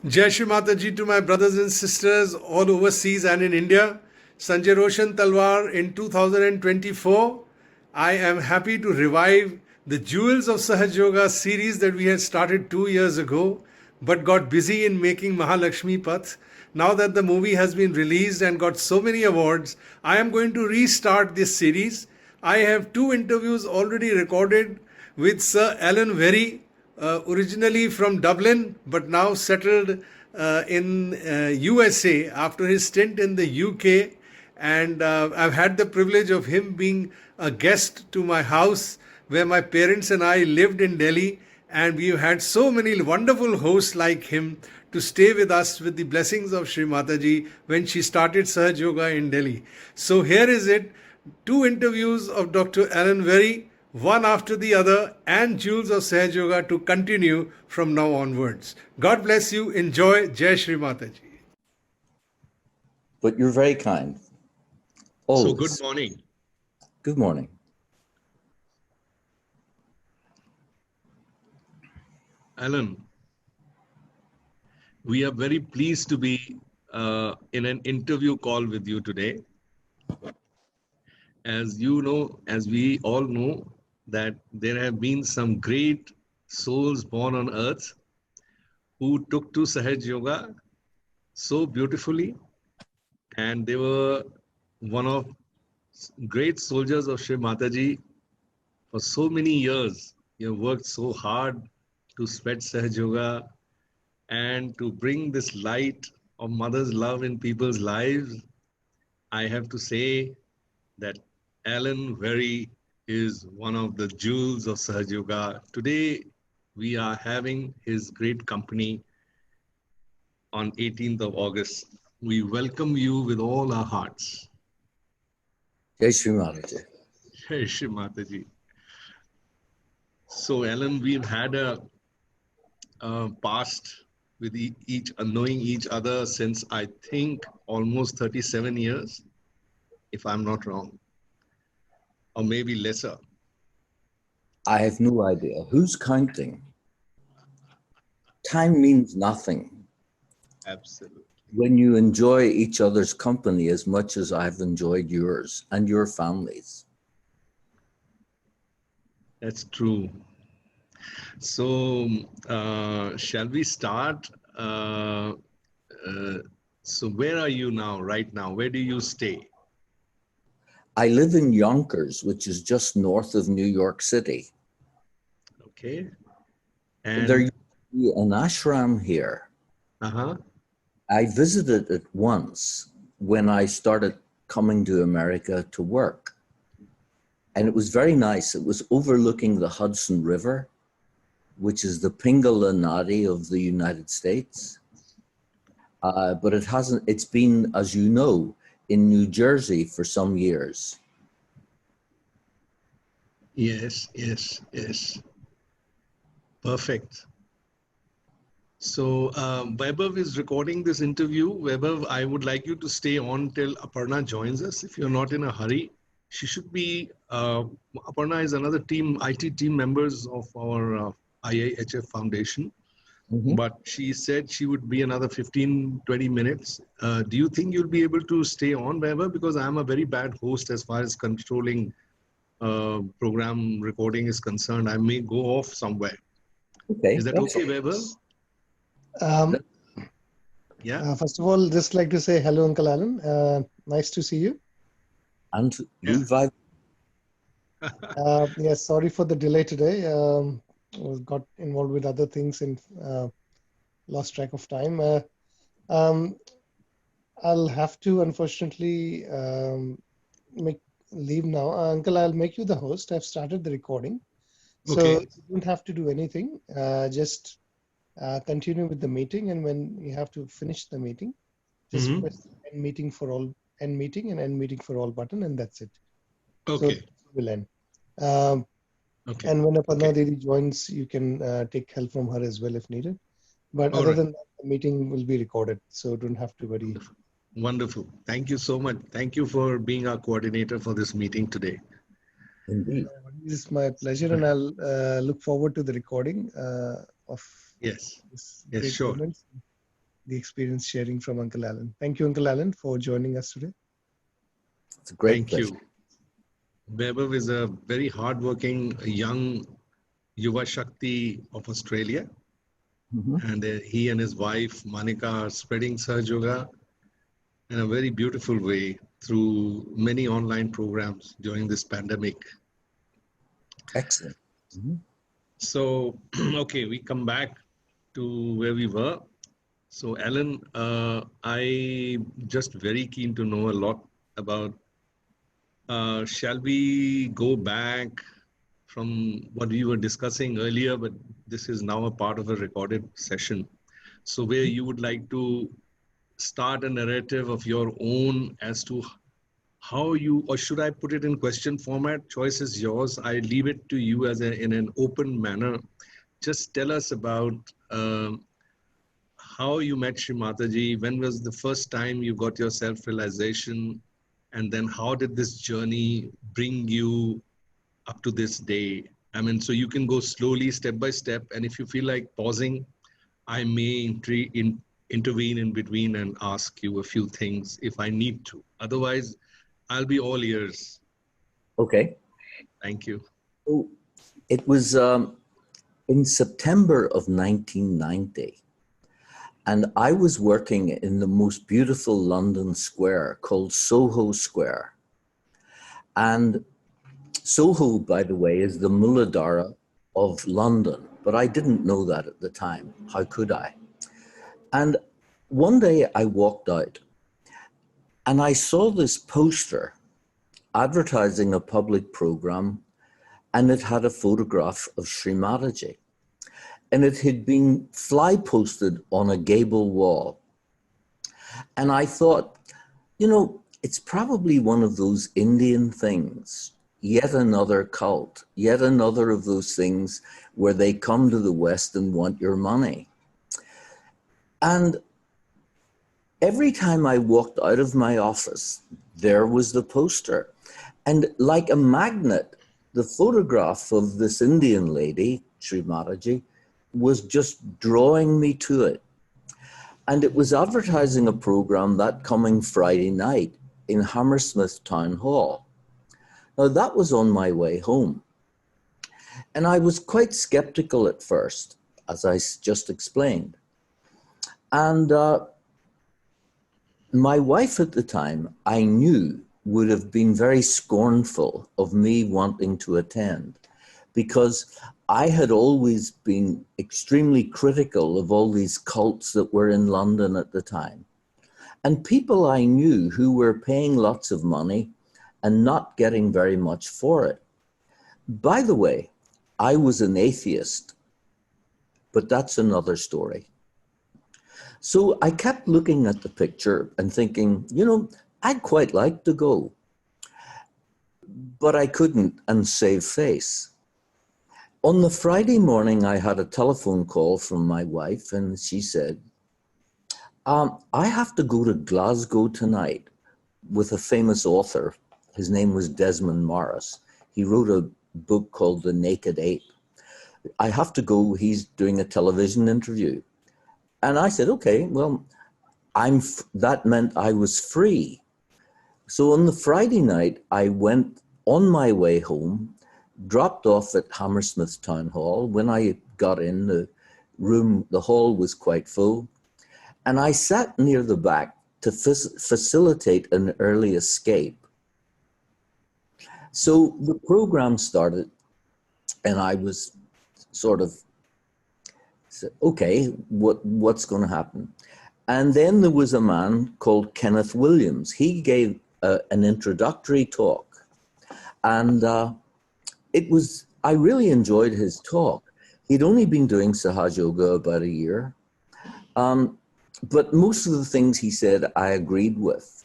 Jai Shri Mataji to my brothers and sisters all overseas and in India. Sanjay Roshan Talwar in 2024. I am happy to revive the Jewels of Sahaja Yoga series that we had started 2 years ago, but got busy in making Mahalakshmi Path. Now that the movie has been released and got so many awards, I am going to restart this series. I have 2 interviews already recorded with Sir Alan Wherry, originally from Dublin, but now settled in USA after his stint in the UK. And I've had the privilege of him being a guest to my house where my parents and I lived in Delhi. And we've had so many wonderful hosts like him to stay with us with the blessings of Sri Mataji when she started Sahaj Yoga in Delhi. So here is it, 2 interviews of Dr. Alan Wherry, one after the other, and Jewels of Sahaj Yoga to continue from now onwards. God bless you. Enjoy. Jai Shri Mataji. But you're very kind. Always. So good morning. Good morning. Alan, we are very pleased to be in an interview call with you today. As you know, as we all know, that there have been some great souls born on earth who took to Sahaj Yoga so beautifully, and they were one of great soldiers of Shri Mataji for so many years. You have worked so hard to spread Sahaj Yoga and to bring this light of mother's love in people's lives. I have to say that Alan Wherry is one of the jewels of Sahaj Yoga. Today, we are having his great company on 18th of August. We welcome you with all our hearts. Jai Shri Mataji. Jai Shri Mataji. So, Alan, we've had a past with knowing each other since I think almost 37 years, if I'm not wrong, or maybe lesser. I have no idea. Who's counting? Time means nothing. Absolutely. When you enjoy each other's company as much as I've enjoyed yours and your families. That's true. So, shall we start? So, where are you now, right now? Where do you stay? I live in Yonkers, which is just north of New York City. Okay. And there used to be an ashram here. I visited it once when I started coming to America to work. And it was very nice. It was overlooking the Hudson River, which is the Pingala Nadi of the United States. But it's been, as you know, in New Jersey for some years. Yes, yes, yes. Perfect. So Vaibhav is recording this interview. Vaibhav, I would like you to stay on till Aparna joins us. If you're not in a hurry, she should be, Aparna is another team, IT team members of our IIHF Foundation. But she said she would be another 15, 20 minutes. Do you think you'll be able to stay on, Vaibhav? Because I'm a very bad host as far as controlling program recording is concerned. I may go off somewhere. Okay. Is that okay, Vaibhav? Yeah. First of all, just like to say hello, Uncle Alan. Nice to see you. And you, Vaibhav? Yes, sorry for the delay today. Got involved with other things and lost track of time. I'll have to, unfortunately, leave now. Uncle, I'll make you the host. I've started the recording. So you don't have to do anything. Just continue with the meeting. And when you have to finish the meeting, just press end meeting for all, end meeting and end meeting for all button, and that's it. Okay. So it will end. Okay. And when Aparna Didi joins, you can take help from her as well if needed. But other than that, the meeting will be recorded, so don't have to worry. Wonderful. Thank you so much. Thank you for being our coordinator for this meeting today. Indeed. It's my pleasure, and I'll look forward to the recording of this sure. Moments. the experience sharing from Uncle Alan. Thank you, Uncle Alan, for joining us today. It's a great Thank pleasure. you. Vaibhav is a very hardworking young Yuva Shakti of Australia. And he and his wife, Manika, are spreading Sahaja Yoga in a very beautiful way through many online programs during this pandemic. Excellent. So, okay, we come back to where we were. So, Alan, I'm just very keen to know a lot about, shall we go back from what we were discussing earlier, but this is now a part of a recorded session. So where you would like to start a narrative of your own as to how you, or should I put it in question format? Choice is yours. I leave it to you as in an open manner. Just tell us about how you met Shri Mataji. When was the first time you got your self-realization? And then how did this journey bring you up to this day? I mean, so you can go slowly, step by step. And if you feel like pausing, I may intervene in between and ask you a few things if I need to. Otherwise, I'll be all ears. Okay. Thank you. So it was in September of 1990. And I was working in the most beautiful London square called Soho Square. And Soho, by the way, is the Muladhara of London, but I didn't know that at the time. How could I? And one day I walked out and I saw this poster advertising a public program, and it had a photograph of Shri Mataji. And it had been fly posted on a gable wall. And I thought, you know, it's probably one of those Indian things, yet another cult, yet another of those things where they come to the West and want your money. And every time I walked out of my office, there was the poster. And like a magnet, the photograph of this Indian lady, Shri Mataji, was just drawing me to it. And it was advertising a program that coming Friday night in Hammersmith Town Hall. Now that was on my way home. And I was quite skeptical at first, as I just explained. And my wife at the time, I knew, would have been very scornful of me wanting to attend, because I had always been extremely critical of all these cults that were in London at the time. And people I knew who were paying lots of money and not getting very much for it. By the way, I was an atheist, but that's another story. So I kept looking at the picture and thinking, you know, I'd quite like to go, but I couldn't and save face. On the Friday morning, I had a telephone call from my wife, and she said, I have to go to Glasgow tonight with a famous author. His name was Desmond Morris. He wrote a book called The Naked Ape. I have to go, he's doing a television interview. And I said, okay, well, that meant I was free. So on the Friday night, I went on my way home, dropped off at Hammersmith Town Hall. When I got in, the hall was quite full. And I sat near the back to facilitate an early escape. So the program started, and I was sort of said, okay, what's going to happen? And then there was a man called Kenneth Williams. He gave an introductory talk, and I really enjoyed his talk. He'd only been doing Sahaja Yoga about a year, but most of the things he said I agreed with.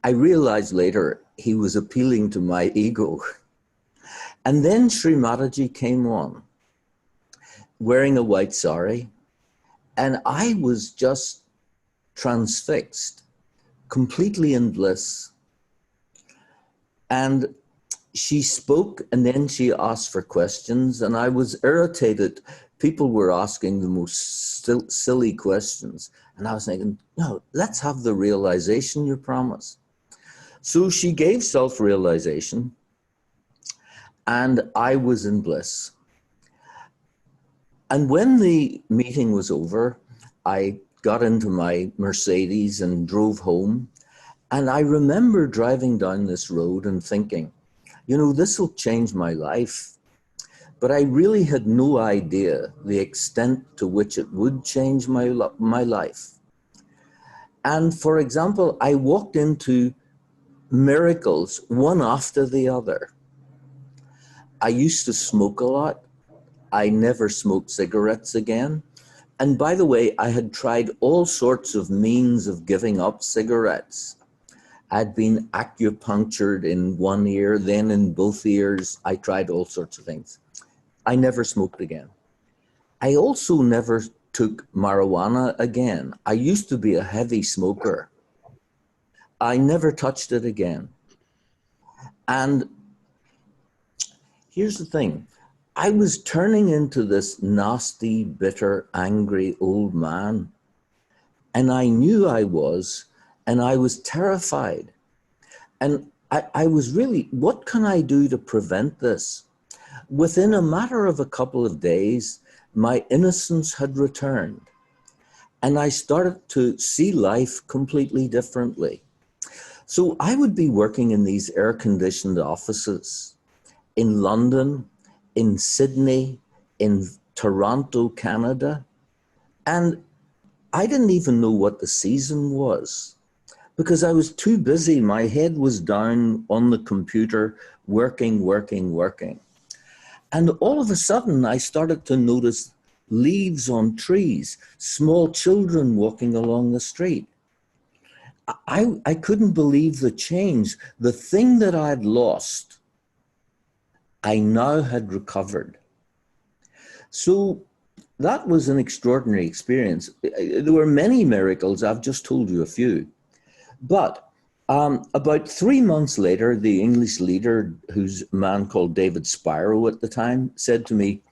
I realized later he was appealing to my ego. And then Shri Mataji came on, wearing a white sari, and I was just transfixed, completely in bliss. And she spoke, and then she asked for questions, and I was irritated. people were asking the most silly questions. And I was thinking, no, let's have the realization you promised. So she gave self-realization, and I was in bliss. And when the meeting was over, I got into my Mercedes and drove home. And I remember driving down this road and thinking, you know, this will change my life. But I really had no idea the extent to which it would change my life. And for example, I walked into miracles one after the other. I used to smoke a lot. I never smoked cigarettes again. And by the way, I had tried all sorts of means of giving up cigarettes. I'd been acupunctured in one ear, then in both ears. I tried all sorts of things. I never smoked again. I also never took marijuana again. I used to be a heavy smoker. I never touched it again. And here's the thing. I was turning into this nasty, bitter, angry old man. And I knew I was, and I was terrified. And I was really, what can I do to prevent this? Within a matter of a couple of days, my innocence had returned. And I started to see life completely differently. So I would be working in these air-conditioned offices in London, in Sydney, in Toronto, Canada. And I didn't even know what the season was because I was too busy. My head was down on the computer, working. And all of a sudden, I started to notice leaves on trees, small children walking along the street. I couldn't believe the change. The thing that I'd lost, I now had recovered. So that was an extraordinary experience. There were many miracles. I've just told you a few. But about 3 months later, the English leader, who's a man called David Spiro at the time, said to me,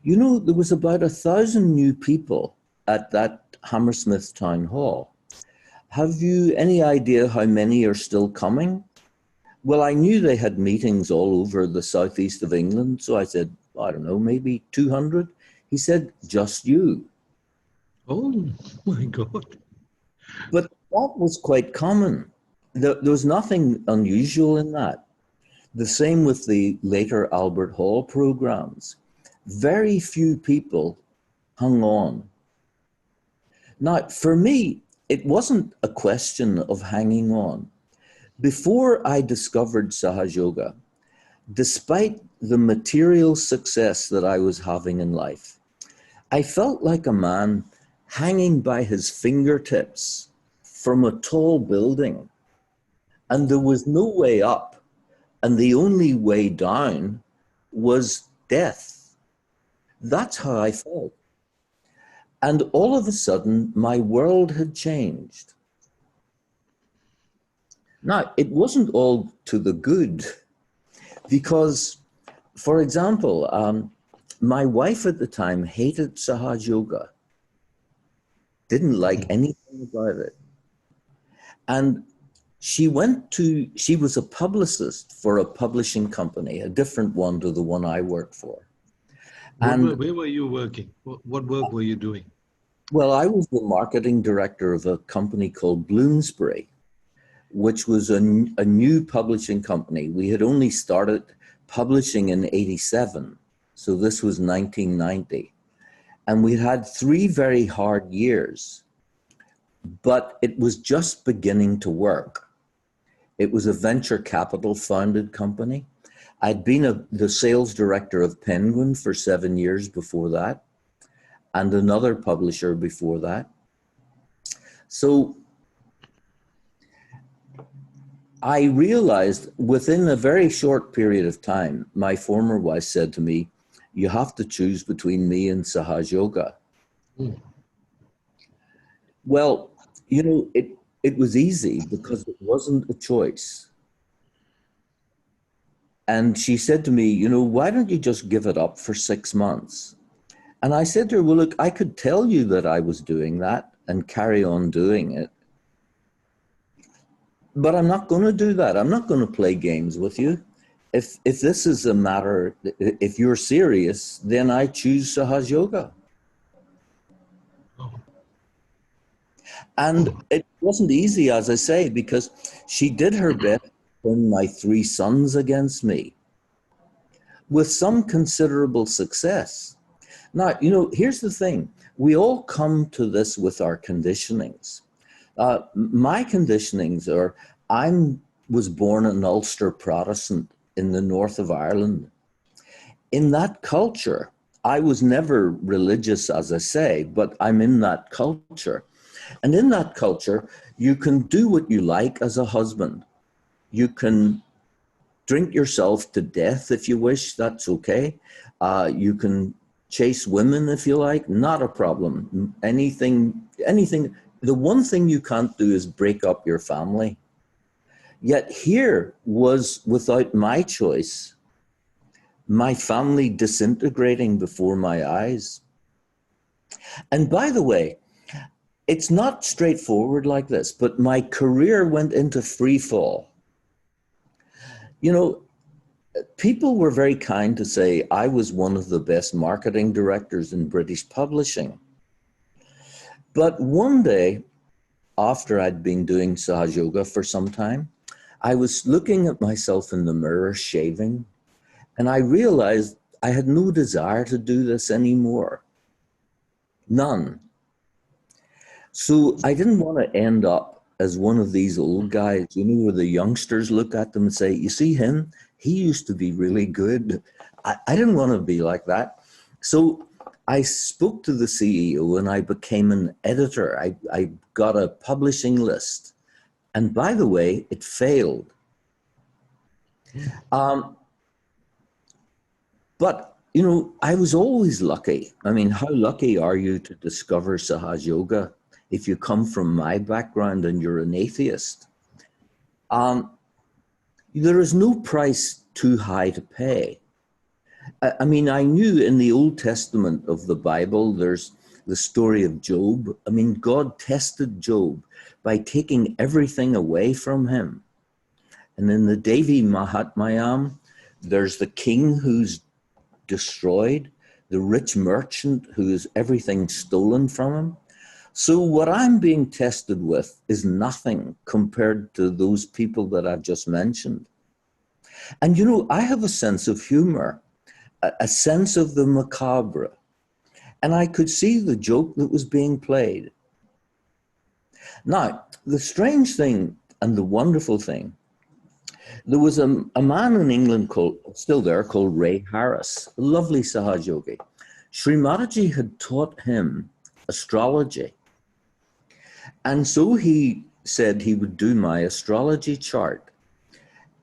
you know, there was about 1,000 new people at that Hammersmith town hall. Have you any idea how many are still coming? Well, I knew they had meetings all over the southeast of England. So I said, I don't know, maybe 200. He said, just you. Oh my God. But that was quite common. There was nothing unusual in that. The same with the later Albert Hall programs. Very few people hung on. Now, for me, it wasn't a question of hanging on. Before I discovered Sahaja Yoga, despite the material success that I was having in life, I felt like a man hanging by his fingertips from a tall building, and there was no way up, and the only way down was death. That's how I felt. And all of a sudden, my world had changed. Now, it wasn't all to the good, because, for example, my wife at the time hated Sahaja Yoga, didn't like anything about it. And she was a publicist for a publishing company, a different one to the one I worked for. Where were you working? What work were you doing? Well, I was the marketing director of a company called Bloomsbury, which was a new publishing company. We had only started publishing in '87, so this was 1990. And we had 3 very hard years, but it was just beginning to work. It was a venture capital founded company. I'd been the sales director of Penguin for 7 years before that, and another publisher before that. So I realized within a very short period of time, my former wife said to me, you have to choose between me and Sahaja Yoga. Mm. Well, you know, it was easy because it wasn't a choice. And she said to me, you know, why don't you just give it up for 6 months? And I said to her, well, look, I could tell you that I was doing that and carry on doing it. But I'm not going to do that. I'm not going to play games with you. If this is a matter, if you're serious, then I choose Sahaja Yoga. And it wasn't easy, as I say, because she did her best to turn my 3 sons against me with some considerable success. Now, you know, here's the thing. We all come to this with our conditionings. My conditionings are, I was born an Ulster Protestant in the north of Ireland. In that culture, I was never religious, as I say, but I'm in that culture. And in that culture, you can do what you like as a husband. You can drink yourself to death if you wish, that's okay. You can chase women if you like, not a problem. Anything. The one thing you can't do is break up your family. Yet here was, without my choice, my family disintegrating before my eyes. And by the way, it's not straightforward like this, but my career went into free fall. You know, people were very kind to say I was one of the best marketing directors in British publishing. But one day, after I'd been doing Sahaja Yoga for some time, I was looking at myself in the mirror, shaving, and I realized I had no desire to do this anymore. None. So I didn't want to end up as one of these old guys, you know, where the youngsters look at them and say, you see him? He used to be really good. I didn't want to be like that. So I spoke to the CEO and I became an editor. I got a publishing list. And by the way, it failed. But, you know, I was always lucky. I mean, how lucky are you to discover Sahaja Yoga if you come from my background and you're an atheist? There is no price too high to pay. I mean, I knew in the Old Testament of the Bible, there's the story of Job. I mean, God tested Job by taking everything away from him. And in the Devi Mahatmayam, there's the king who's destroyed, the rich merchant who has everything stolen from him. So what I'm being tested with is nothing compared to those people that I've just mentioned. And you know, I have a sense of humor, a sense of the macabre, and I could see the joke that was being played. Now, the strange thing and the wonderful thing, there was a man in England still there, called Ray Harris, a lovely Sahaja yogi. Sri Mataji had taught him astrology. And so he said he would do my astrology chart.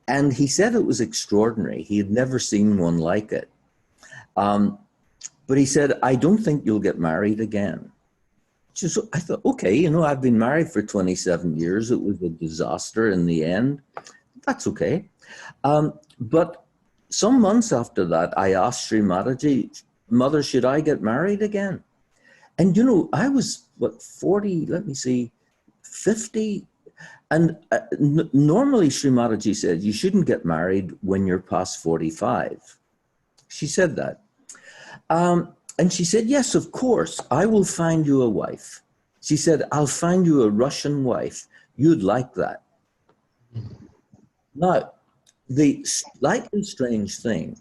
And he said it was extraordinary. He had never seen one like it. But he said, I don't think you'll get married again. So I thought, okay, you know, I've been married for 27 years. It was a disaster in the end. That's okay. But some months after that, I asked Sri Mataji, Mother, should I get married again? And, you know, I was, 40, 50. And normally Sri Mataji said, you shouldn't get married when you're past 45. She said that. And she said, yes, of course, I will find you a wife. She said, I'll find you a Russian wife. You'd like that. Now, the slightly strange thing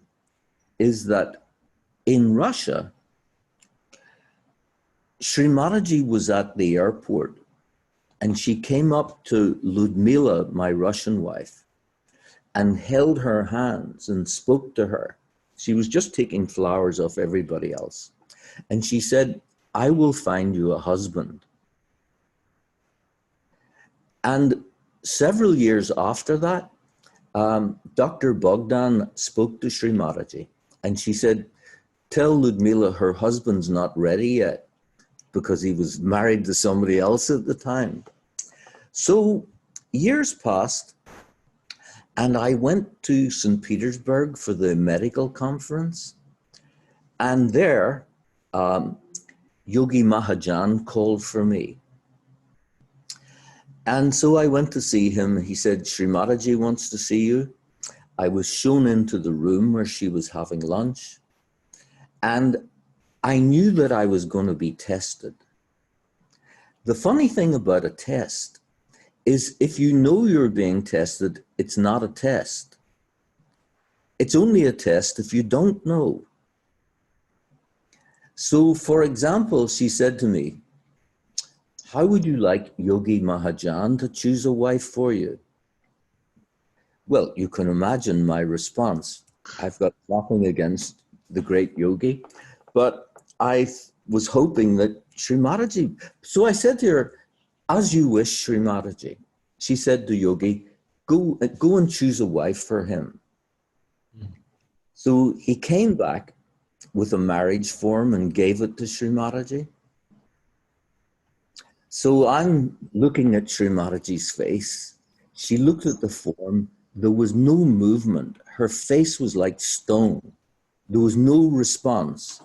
is that in Russia, Sri Mataji was at the airport and she came up to Ludmila, my Russian wife, and held her hands and spoke to her. She was just taking flowers off everybody else. And she said, I will find you a husband. And several years after that, Dr. Bogdan spoke to Sri Mataji and she said, tell Ludmila her husband's not ready yet because he was married to somebody else at the time. So years passed and I went to St. Petersburg for the medical conference. And there Yogi Mahajan called for me. And so I went to see him. He said, Srimataji wants to see you. I was shown into the room where she was having lunch. And I knew that I was going to be tested. The funny thing about a test is if you know you're being tested, it's not a test. It's only a test if you don't know. So, for example, she said to me, how would you like Yogi Mahajan to choose a wife for you? Well, you can imagine my response. I've got nothing against the great yogi, but I was hoping that Srimataji. So I said to her, as you wish, Srimataji. She said to Yogi, go and choose a wife for him. So he came back with a marriage form and gave it to Srimataji. So I'm looking at Srimataji's face. She looked at the form. There was no movement. Her face was like stone. There was no response.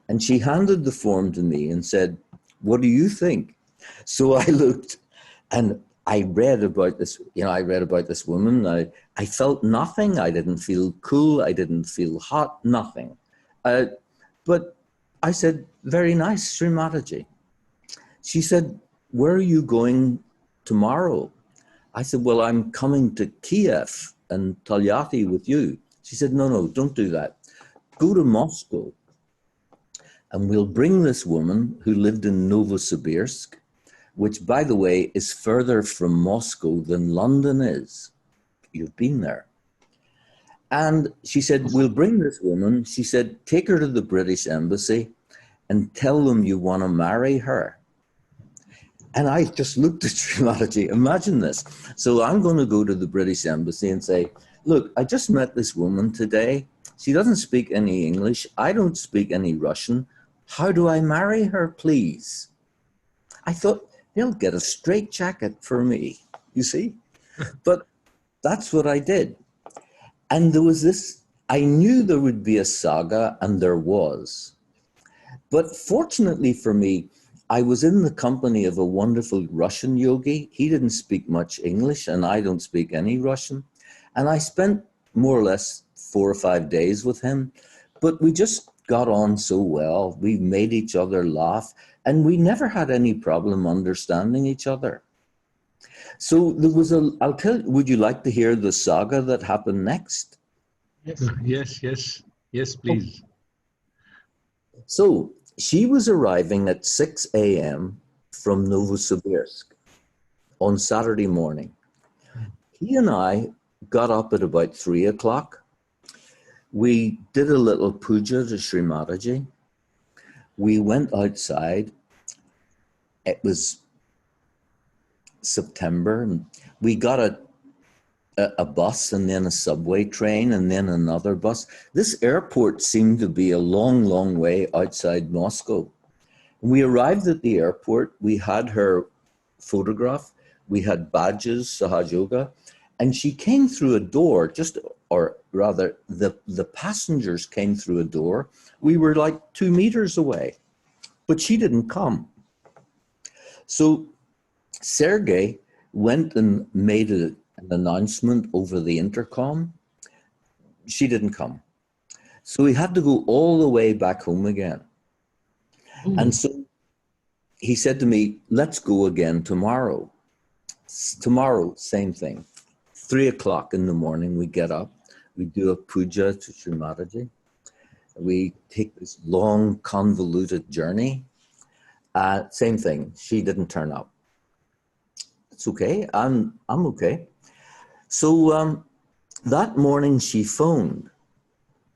And she handed the form to me and said, what do you think? So I looked and I read about this, I read about this woman. I felt nothing. I didn't feel cool. I didn't feel hot, nothing. But I said, very nice, Srimataji. She said, where are you going tomorrow? I said, well, I'm coming to Kiev and Tolyatti with you. She said, no, don't do that. Go to Moscow and we'll bring this woman who lived in Novosibirsk, which, by the way, is further from Moscow than London is. You've been there. And she said, we'll bring this woman. She said, take her to the British Embassy and tell them you want to marry her. And I just looked at Srimataji, imagine this. So I'm going to go to the British Embassy and say, look, I just met this woman today. She doesn't speak any English. I don't speak any Russian. How do I marry her, please? I thought, they'll get a straitjacket for me, you see? But that's what I did. And there was this, I knew there would be a saga, and there was. But fortunately for me, I was in the company of a wonderful Russian yogi. He didn't speak much English, and I don't speak any Russian. And I spent more or less 4 or 5 days with him, but we just got on so well. We made each other laugh, and we never had any problem understanding each other. So there was I'll tell you, would you like to hear the saga that happened next? Yes, please. So she was arriving at 6 a.m. from Novosibirsk on Saturday morning. He and I got up at about 3 o'clock. We did a little puja to Srimataji. We went outside. It was September. We got a bus and then a subway train and then another bus. This airport seemed to be a long, long way outside Moscow. We arrived at the airport. We had her photograph. We had badges, Sahaja, and she came through a door, or rather, the passengers came through a door. We were like 2 meters away, but she didn't come. So Sergey went and made an announcement over the intercom. She didn't come. So we had to go all the way back home again. And so he said to me, let's go again tomorrow. Tomorrow, same thing. 3 o'clock in the morning, we get up. We do a puja to Srimataji. We take this long, convoluted journey. Same thing. She didn't turn up. It's okay. I'm okay. So that morning she phoned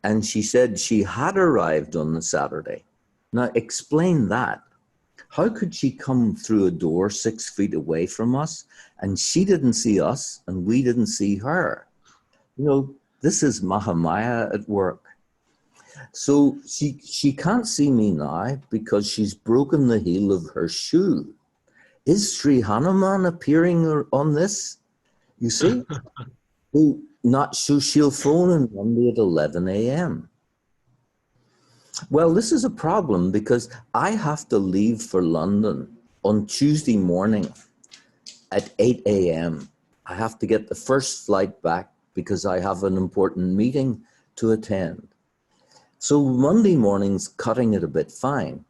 and she said she had arrived on the Saturday. Now explain that. How could she come through a door 6 feet away from us and she didn't see us and we didn't see her? You know, this is Mahamaya at work. So she can't see me now because she's broken the heel of her shoe. Is Sri Hanuman appearing on this? You see? So she'll phone on Monday at 11 a.m. Well, this is a problem because I have to leave for London on Tuesday morning at 8 a.m. I have to get the first flight back because I have an important meeting to attend. So Monday morning's cutting it a bit fine.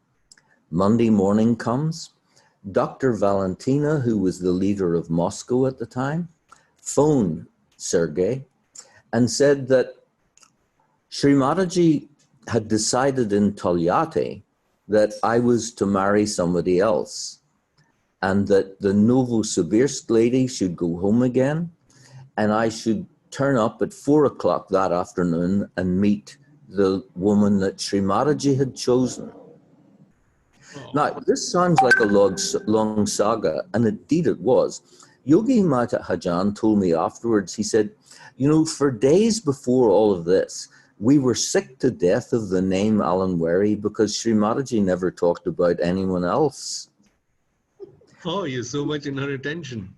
Monday morning comes. Dr. Valentina, who was the leader of Moscow at the time, phoned Sergei and said that Srimataji had decided in Tolyatti that I was to marry somebody else and that the Novosibirsk lady should go home again and I should turn up at 4 o'clock that afternoon and meet the woman that Srimataji had chosen. Now, this sounds like a long saga, and indeed it was. Yogi Mahajan told me afterwards, he said, you know, for days before all of this, we were sick to death of the name Alan Wherry because Srimataji never talked about anyone else. Oh, you're so much in her attention.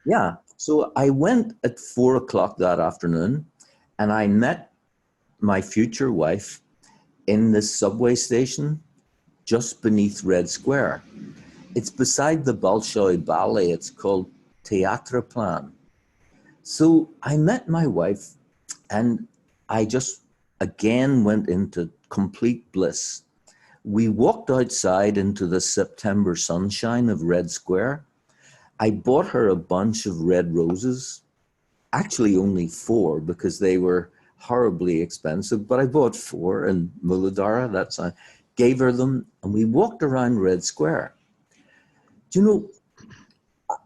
Yeah. So I went at 4 o'clock that afternoon and I met my future wife in this subway station just beneath Red Square. It's beside the Bolshoi Ballet. It's called Teatroplan. So I met my wife and I just again went into complete bliss. We walked outside into the September sunshine of Red Square. I bought her a bunch of red roses, actually only 4 because they were horribly expensive, but I bought 4 in Muladhara, that's I gave her them, and we walked around Red Square. Do you know,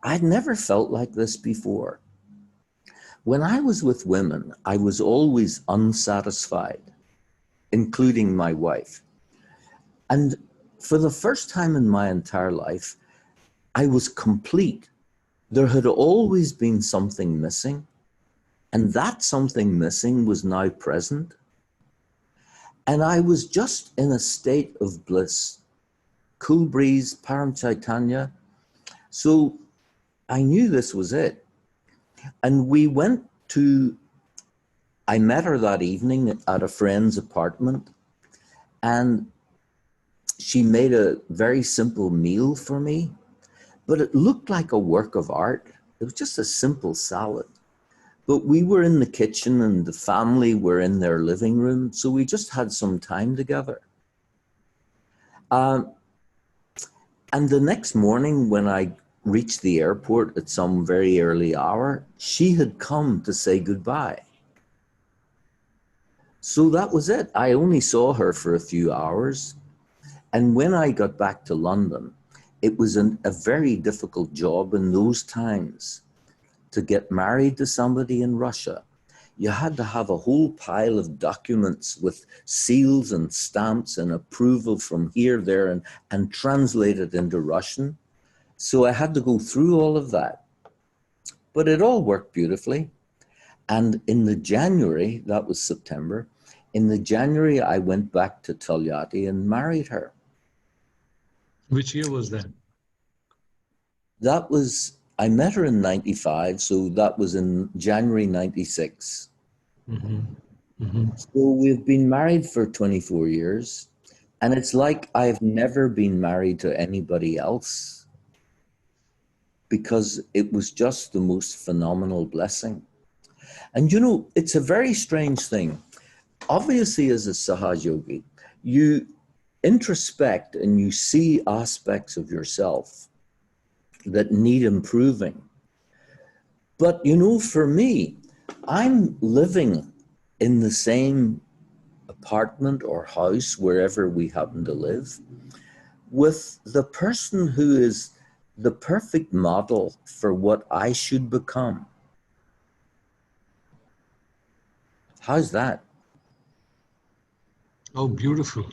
I'd never felt like this before. When I was with women, I was always unsatisfied, including my wife. And for the first time in my entire life, I was complete. There had always been something missing, and that something missing was now present. And I was just in a state of bliss. Cool breeze, Param Chaitanya. So I knew this was it. And I met her that evening at a friend's apartment, and she made a very simple meal for me, but it looked like a work of art. It was just a simple salad. But we were in the kitchen and the family were in their living room, so we just had some time together. And the next morning when I reached the airport at some very early hour, she had come to say goodbye. So that was it. I only saw her for a few hours. And when I got back to London, it was a very difficult job in those times to get married to somebody in Russia. You had to have a whole pile of documents with seals and stamps and approval from here, there, and translate it into Russian. So I had to go through all of that. But it all worked beautifully. And in the January, that was September, in the January, I went back to Tolyatti and married her. Which year was that? I met her in 95, so that was in January 96. Mm-hmm. Mm-hmm. So we've been married for 24 years, and it's like I've never been married to anybody else because it was just the most phenomenal blessing. And you know, it's a very strange thing. Obviously, as a Sahaja yogi, you introspect and you see aspects of yourself that need improving. But you know, for me, I'm living in the same apartment or house, wherever we happen to live, with the person who is the perfect model for what I should become. How's that? Oh, beautiful.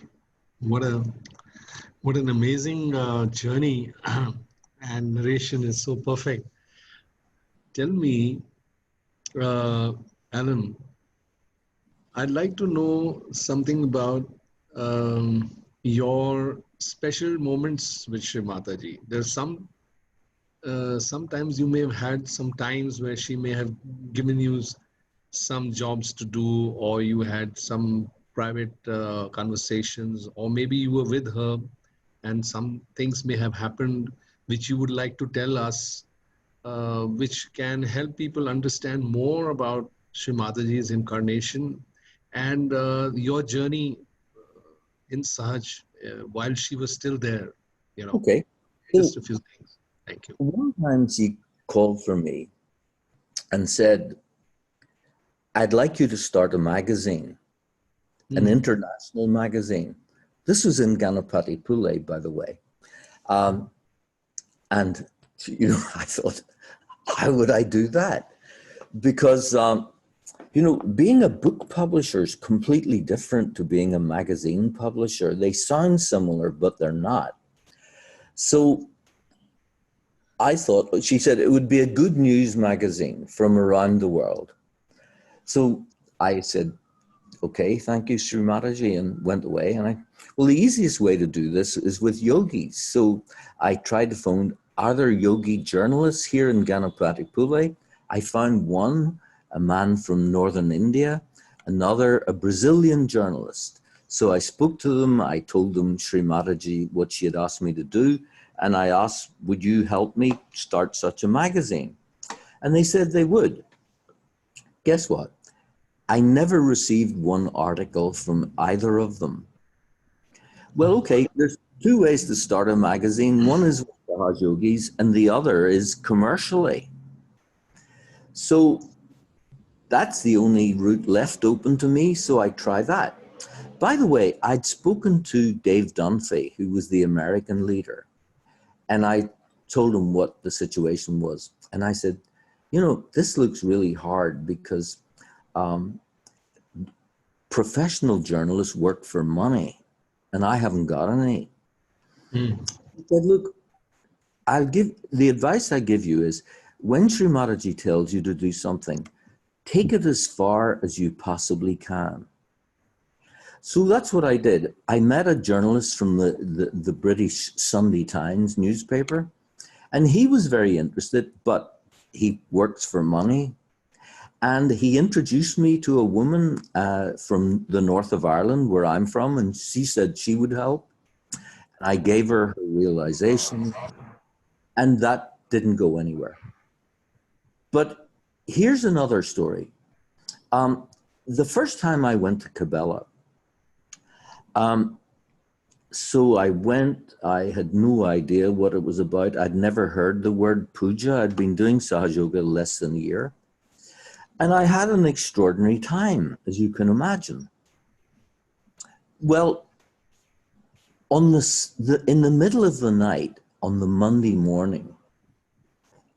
What an amazing journey, and narration is so perfect. Tell me, Alan, I'd like to know something about your special moments with Shri Mataji. There's sometimes you may have had some times where she may have given you some jobs to do, or you had some private conversations, or maybe you were with her and some things may have happened which you would like to tell us, which can help people understand more about Sri Mataji's incarnation and your journey in Sahaj while she was still there, you know. Okay. Just a few things. Thank you. One time she called for me and said, I'd like you to start a magazine, an international magazine. This was in Ganapati Pule, by the way. And, you know, I thought, how would I do that? Because, you know, being a book publisher is completely different to being a magazine publisher. They sound similar, but they're not. So I thought, she said, it would be a good news magazine from around the world. So I said, okay, thank you, Sri Mataji, and went away. And well, the easiest way to do this is with yogis. So I tried to phone, are there yogi journalists here in Ganapati Pule? I found one, a man from northern India, another, a Brazilian journalist. So I spoke to them. I told them Sri Mataji what she had asked me to do. And I asked, would you help me start such a magazine? And they said they would. Guess what? I never received one article from either of them. Well, okay, there's two ways to start a magazine. One is with Sahaj Yogis and the other is commercially. So that's the only route left open to me, so I try that. By the way, I'd spoken to Dave Dunphy, who was the American leader, and I told him what the situation was. And I said, you know, this looks really hard because professional journalists work for money and I haven't got any. He said, look, the advice I give you is when Sri Mataji tells you to do something, take it as far as you possibly can. So that's what I did. I met a journalist from the British Sunday Times newspaper, and he was very interested, but he works for money. And he introduced me to a woman from the north of Ireland, where I'm from, and she said she would help. And I gave her her realization, and that didn't go anywhere. But here's another story. The first time I went to Cabela, so I went, I had no idea what it was about. I'd never heard the word puja. I'd been doing Sahaja Yoga less than a year. And I had an extraordinary time, as you can imagine. Well, in the middle of the night, on the Monday morning,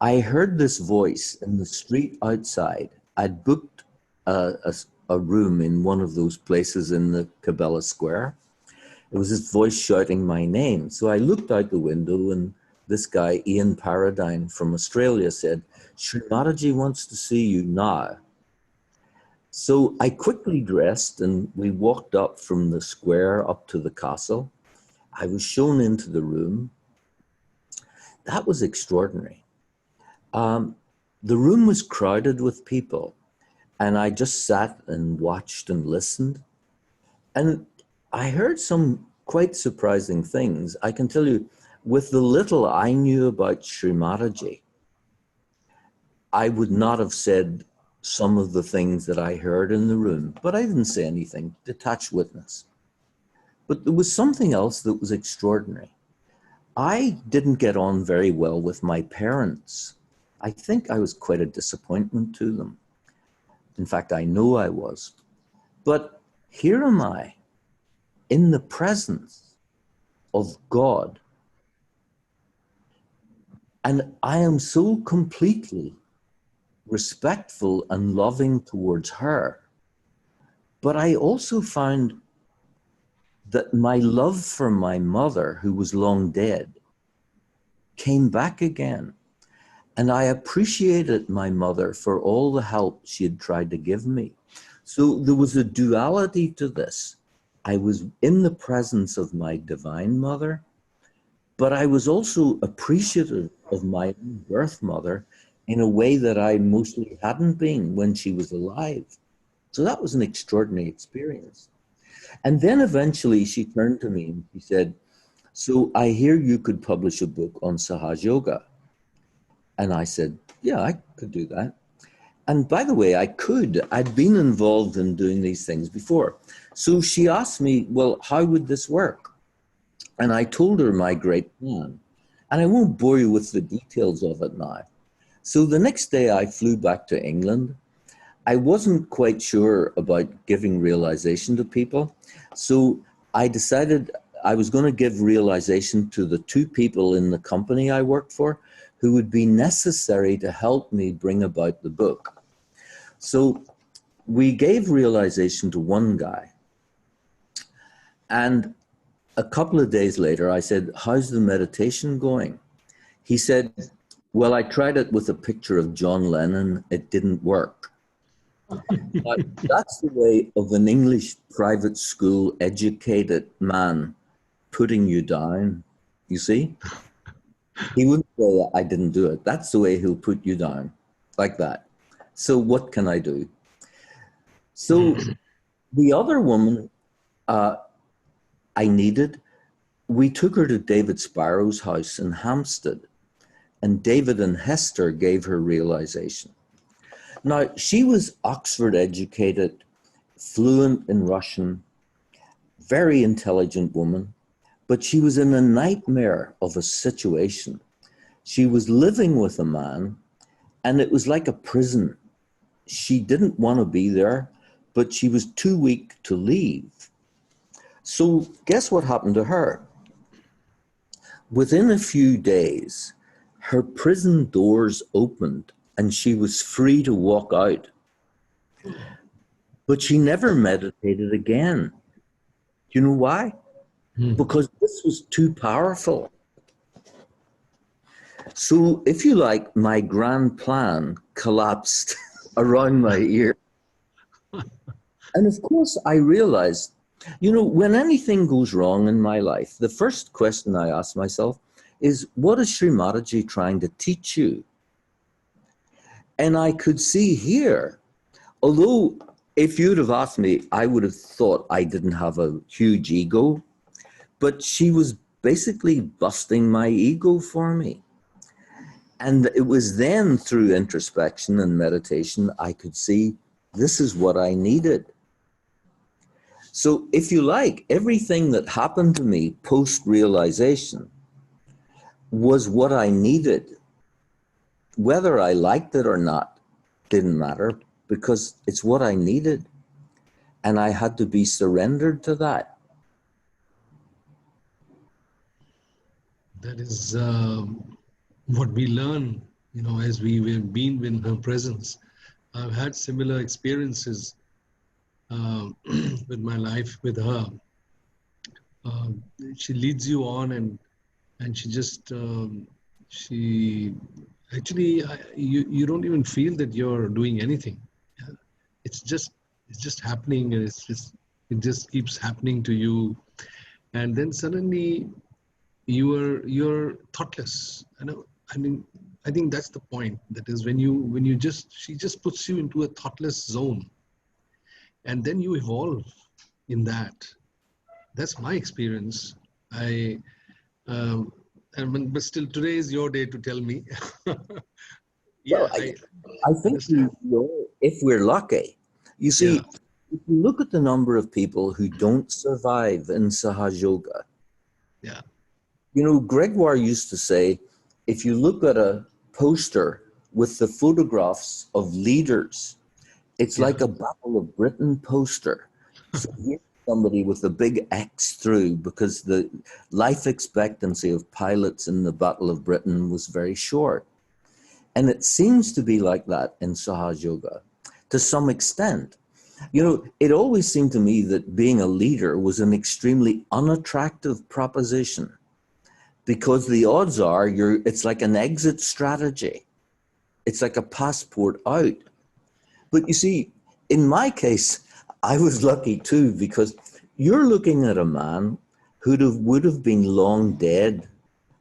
I heard this voice in the street outside. I'd booked a room in one of those places in the Cabela Square. It was this voice shouting my name. So I looked out the window and this guy, Ian Paradine from Australia, said, Sri Mataji wants to see you now. So I quickly dressed and we walked up from the square up to the castle. I was shown into the room. That was extraordinary. The room was crowded with people and I just sat and watched and listened. And I heard some quite surprising things. I can tell you, with the little I knew about Sri Mataji, I would not have said some of the things that I heard in the room, but I didn't say anything, detached witness. But there was something else that was extraordinary. I didn't get on very well with my parents. I think I was quite a disappointment to them. In fact, I know I was. But here am I, in the presence of God, and I am so completely respectful and loving towards her. But I also found that my love for my mother, who was long dead, came back again. And I appreciated my mother for all the help she had tried to give me. So there was a duality to this. I was in the presence of my divine mother, but I was also appreciative of my birth mother in a way that I mostly hadn't been when she was alive. So that was an extraordinary experience. And then eventually she turned to me and she said, so I hear you could publish a book on Sahaja Yoga. And I said, yeah, I could do that. And by the way, I'd been involved in doing these things before. So she asked me, well, how would this work? And I told her my great plan. And I won't bore you with the details of it now. So the next day I flew back to England. I wasn't quite sure about giving realization to people. So I decided I was going to give realization to the 2 people in the company I worked for who would be necessary to help me bring about the book. So we gave realization to one guy. And a couple of days later, I said, how's the meditation going? He said, well, I tried it with a picture of John Lennon. It didn't work. But that's the way of an English private school educated man putting you down, you see? He wouldn't say, I didn't do it. That's the way he'll put you down, like that. So what can I do? So the other woman we took her to David Sparrow's house in Hampstead, and David and Hester gave her realization. Now, she was Oxford educated, fluent in Russian, very intelligent woman, but she was in a nightmare of a situation. She was living with a man, and it was like a prison. She didn't want to be there, but she was too weak to leave. So guess what happened to her? Within a few days, her prison doors opened and she was free to walk out. But she never meditated again. Do you know why? Because this was too powerful. So if you like, my grand plan collapsed around my ear. And of course, I realized, you know, when anything goes wrong in my life, the first question I ask myself is, what is Sri Mataji trying to teach you? And I could see here, although if you'd have asked me, I would have thought I didn't have a huge ego, but she was basically busting my ego for me. And it was then through introspection and meditation, I could see this is what I needed. So if you like, everything that happened to me post-realization was what I needed. Whether I liked it or not didn't matter, because it's what I needed. And I had to be surrendered to that. That is what we learn, you know, as we've been in her presence. I've had similar experiences with my life with her. She leads you on, and she just she actually you don't even feel that you're doing anything. Yeah. It's just happening, and it just keeps happening to you, and then suddenly you're thoughtless. I mean, I think that's the point. That is when she just puts you into a thoughtless zone, and then you evolve in that. That's my experience. But still, today is your day to tell me. Yeah, well, I think if we're lucky, you see, yeah. if you look at the number of people who don't survive in Sahaja Yoga, Yeah. you know, Gregoire used to say, if you look at a poster with the photographs of leaders, it's like a Battle of Britain poster. So here's somebody with a big X through, because the life expectancy of pilots in the Battle of Britain was very short. And it seems to be like that in Sahaja Yoga to some extent. You know, it always seemed to me that being a leader was an extremely unattractive proposition, because the odds are it's like an exit strategy. It's like a passport out. But you see, in my case, I was lucky too, because you're looking at a man who would have been long dead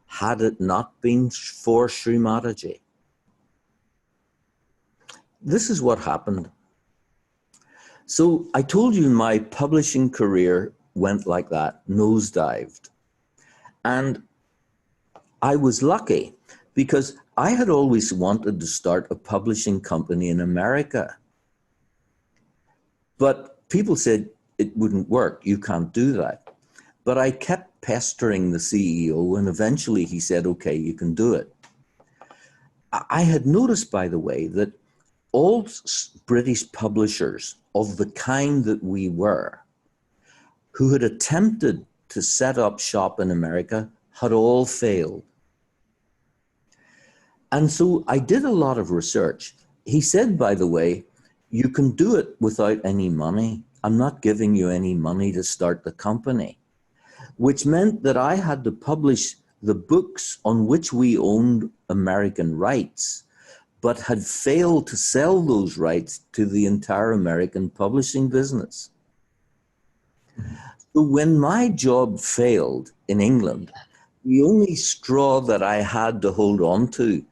had it not been for Sri Mataji. This is what happened. So I told you my publishing career went like that, nosedived. And I was lucky because I had always wanted to start a publishing company in America. But people said it wouldn't work. You can't do that. But I kept pestering the CEO, and eventually he said, okay, you can do it. I had noticed, by the way, that all British publishers of the kind that we were, who had attempted to set up shop in America, had all failed. And so I did a lot of research. He said, by the way, you can do it without any money. I'm not giving you any money to start the company, which meant that I had to publish the books on which we owned American rights, but had failed to sell those rights to the entire American publishing business. So when my job failed in England, the only straw that I had to hold on to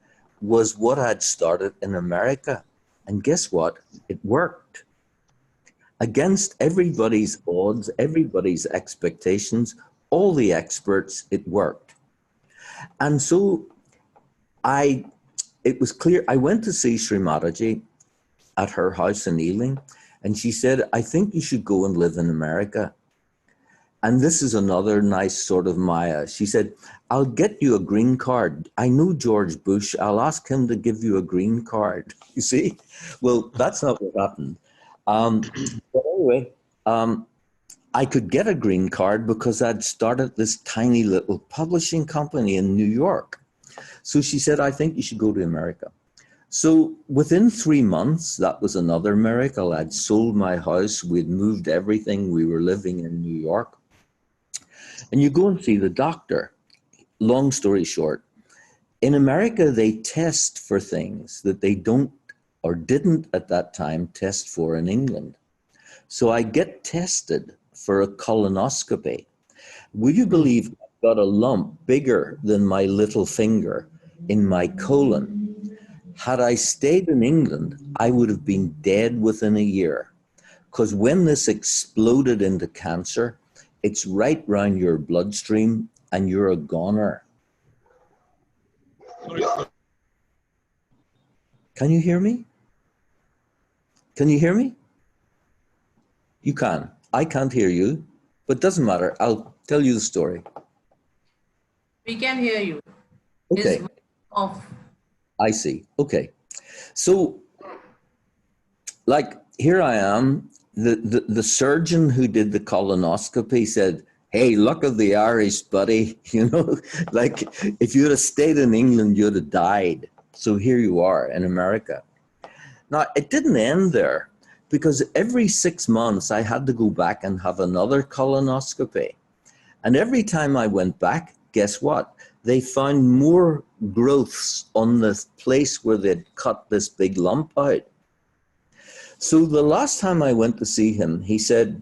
was what I'd started in America. And guess what? It worked. Against everybody's odds, everybody's expectations, all the experts, it worked. And so it was clear. I went to see Srimataji at her house in Ealing, and she said, I think you should go and live in America. And this is another nice sort of Maya. She said, I'll get you a green card. I know George Bush. I'll ask him to give you a green card. You see? Well, that's not what happened. But anyway, I could get a green card because I'd started this tiny little publishing company in New York. So she said, I think you should go to America. So within 3 months, that was another miracle. I'd sold my house. We'd moved everything. We were living in New York. And you go and see the doctor. Long story short, in America, they test for things that they don't or didn't at that time test for in England. So I get tested for a colonoscopy. Would you believe I got a lump bigger than my little finger in my colon? Had I stayed in England, I would have been dead within a year. Because when this exploded into cancer, it's right round your bloodstream and you're a goner. Can you hear me? Can you hear me? You can. I can't hear you, but doesn't matter. I'll tell you the story. We can hear you. Okay. It's off. I see. Okay. So, like, here I am. The surgeon who did the colonoscopy said, hey, luck of the Irish, buddy. You know, like, if you'd have stayed in England, you'd have died. So here you are in America. Now, it didn't end there, because every 6 months I had to go back and have another colonoscopy. And every time I went back, guess what? They found more growths on the place where they'd cut this big lump out. So the last time I went to see him, he said,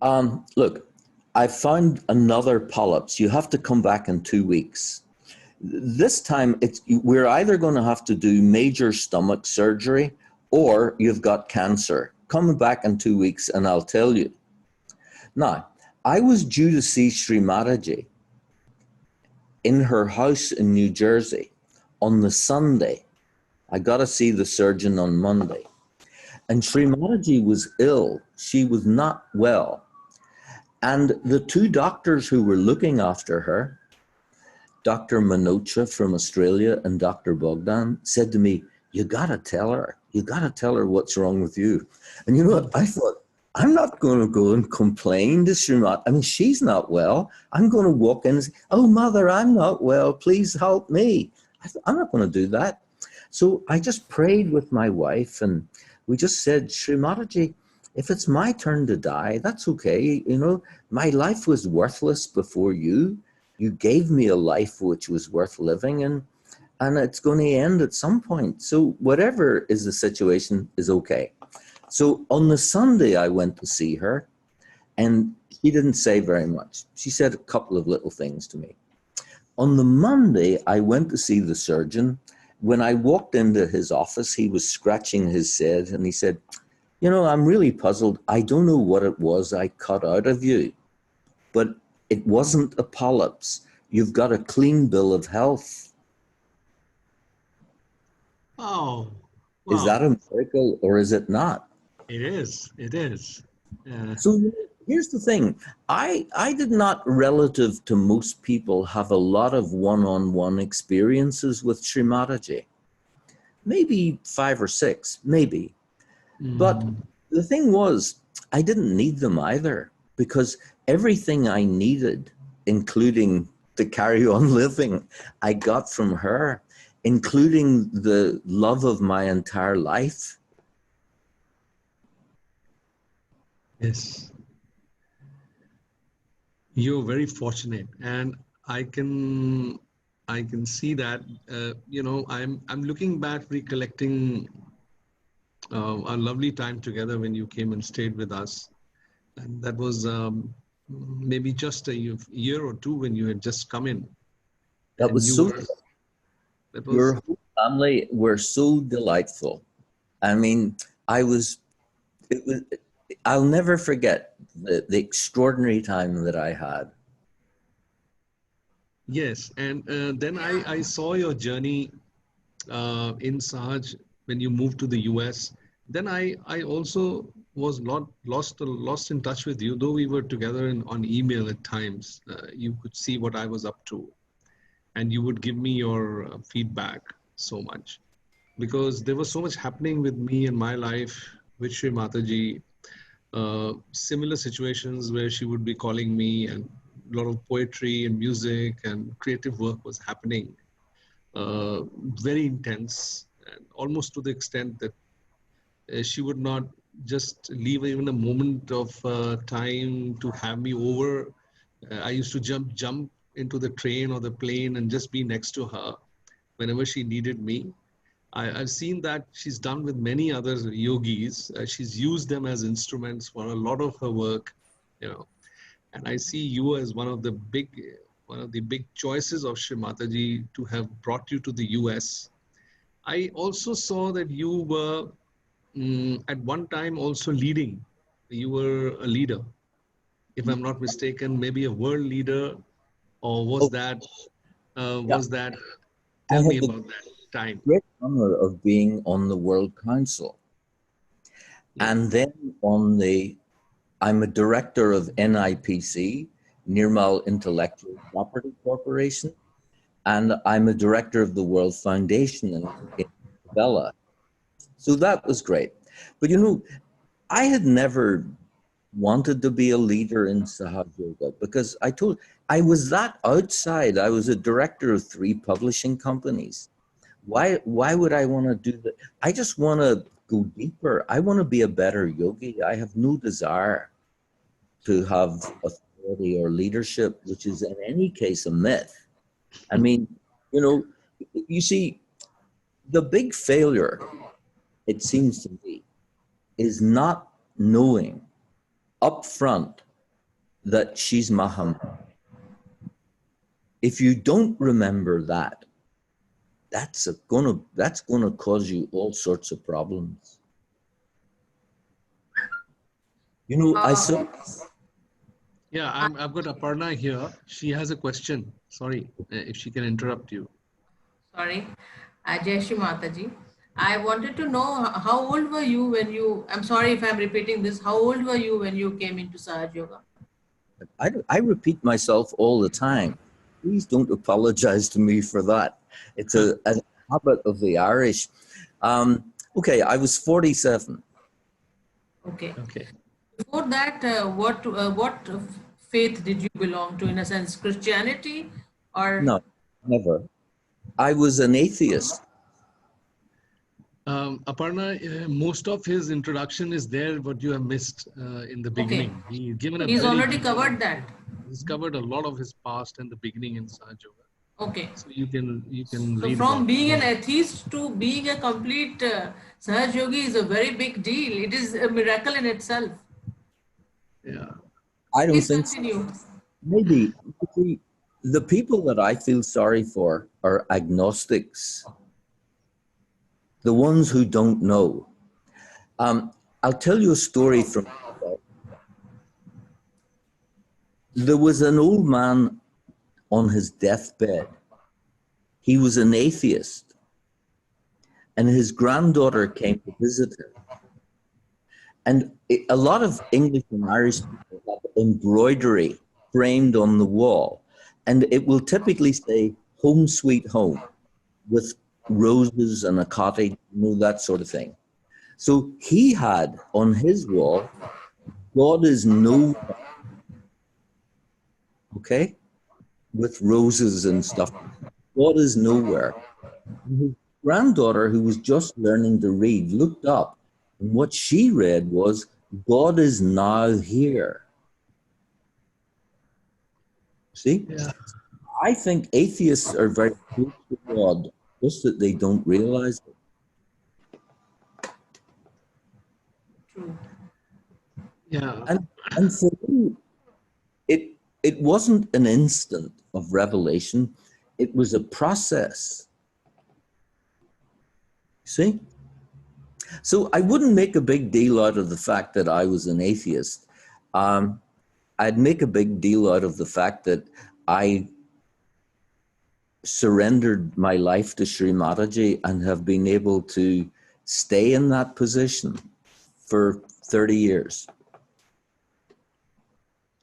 look, I found another polyps. You have to come back in 2 weeks. This time, we're either going to have to do major stomach surgery or you've got cancer. Come back in 2 weeks and I'll tell you. Now, I was due to see Srimataji in her house in New Jersey on the Sunday. I got to see the surgeon on Monday. And Srimataji was ill. She was not well. And the two doctors who were looking after her, Dr. Manocha from Australia and Dr. Bogdan, said to me, you got to tell her what's wrong with you. And you know what? I thought, I'm not going to go and complain to Srimataji. I mean, she's not well. I'm going to walk in and say, oh, mother, I'm not well. Please help me. I'm not going to do that. So I just prayed with my wife and we just said, Srimataji, if it's my turn to die, that's okay. You know, my life was worthless before you. You gave me a life which was worth living and it's going to end at some point. So whatever is the situation is okay. So on the Sunday, I went to see her and she didn't say very much. She said a couple of little things to me. On the Monday, I went to see the surgeon when I walked into his office, he was scratching his head and he said, you know, I'm really puzzled. I don't know what it was I cut out of you, but it wasn't a polyps. You've got a clean bill of health. Oh, Is wow. that a miracle or is it not? It is. It is. So here's the thing. I did not, relative to most people, have a lot of one-on-one experiences with Sri Mataji. Maybe 5 or 6, maybe. But the thing was, I didn't need them either, because everything I needed, including to carry on living, I got from her, including the love of my entire life. Yes. You're very fortunate, and I can see that. You know, I'm looking back, recollecting a lovely time together when you came and stayed with us, and that was maybe just a year or two when you had just come in. That And was you so. were, that was, Your whole family were so delightful. I mean, I'll never forget the extraordinary time that I had. yes. And then I saw your journey in Sahaj when you moved to the US. Then I also was lost in touch with you, though we were together on email at times. You could see what I was up to, and you would give me your feedback so much, because there was so much happening with me in my life with Sri Mataji. Similar situations where she would be calling me, and a lot of poetry and music and creative work was happening. Very intense, and almost to the extent that she would not just leave even a moment of time to have me over. I used to jump into the train or the plane and just be next to her whenever she needed me. I've seen that she's done with many other yogis. She's used them as instruments for a lot of her work, you know. And I see you as one of the big choices of Shri Mataji to have brought you to the US. I also saw that you were at one time also leading. You were a leader, if I'm not mistaken, maybe a world leader, or was Oh, that? yeah. Was that? I Tell me had the about that time. great honor of being on the World Council. Yeah. And then I'm a director of NIPC, Nirmal Intellectual Property Corporation, and I'm a director of the World Foundation in Bella. So that was great. But you know, I had never wanted to be a leader in Sahaja Yoga because I was that outside. I was a director of 3 publishing companies. Why would I want to do that? I just want to go deeper. I want to be a better yogi. I have no desire to have authority or leadership, which is in any case a myth. I mean, you know, you see, the big failure, it seems to me, is not knowing up front that she's Muhammad. If you don't remember that, that's gonna cause you all sorts of problems. You know, Yeah, I've got Aparna here. She has a question. Sorry, if she can interrupt you. Sorry, Jai Shri Mataji. I wanted to know how old were you when you, I'm sorry if I'm repeating this, how old were you when you came into Sahaj Yoga? I repeat myself all the time. Please don't apologize to me for that. It's a habit of the Irish. Okay, I was 47. Okay. Okay. Before that, what faith did you belong to? In a sense, Christianity or? No, never. I was an atheist. Aparna, most of his introduction is there, what you have missed in the beginning. Okay. He's given a He's very already covered that. He's covered a lot of his past and the beginning in Sahaja Yoga. Okay. So you can So read from about being an it. atheist to being a complete Sahaj Yogi is a very big deal. It is a miracle in itself. Yeah. I don't Please think so. continue. Maybe see, the people that I feel sorry for are agnostics. the ones who don't know. I'll tell you a story from. There was an old man on his deathbed. He was an atheist, and his granddaughter came to visit him. And a lot of English and Irish people have embroidery framed on the wall, and it will typically say "Home Sweet Home" with roses and a cottage, that sort of thing. So he had on his wall, "God is nowhere," okay, with roses and stuff. God is nowhere. And his granddaughter, who was just learning to read, looked up, and what she read was, "God is now here." See? Yeah. I think atheists are very close to God, just that they don't realize it. True. Yeah. And for me, it wasn't an instant of revelation. It was a process. See? So I wouldn't make a big deal out of the fact that I was an atheist. I'd make a big deal out of the fact that I surrendered my life to Sri Mataji and have been able to stay in that position for 30 years.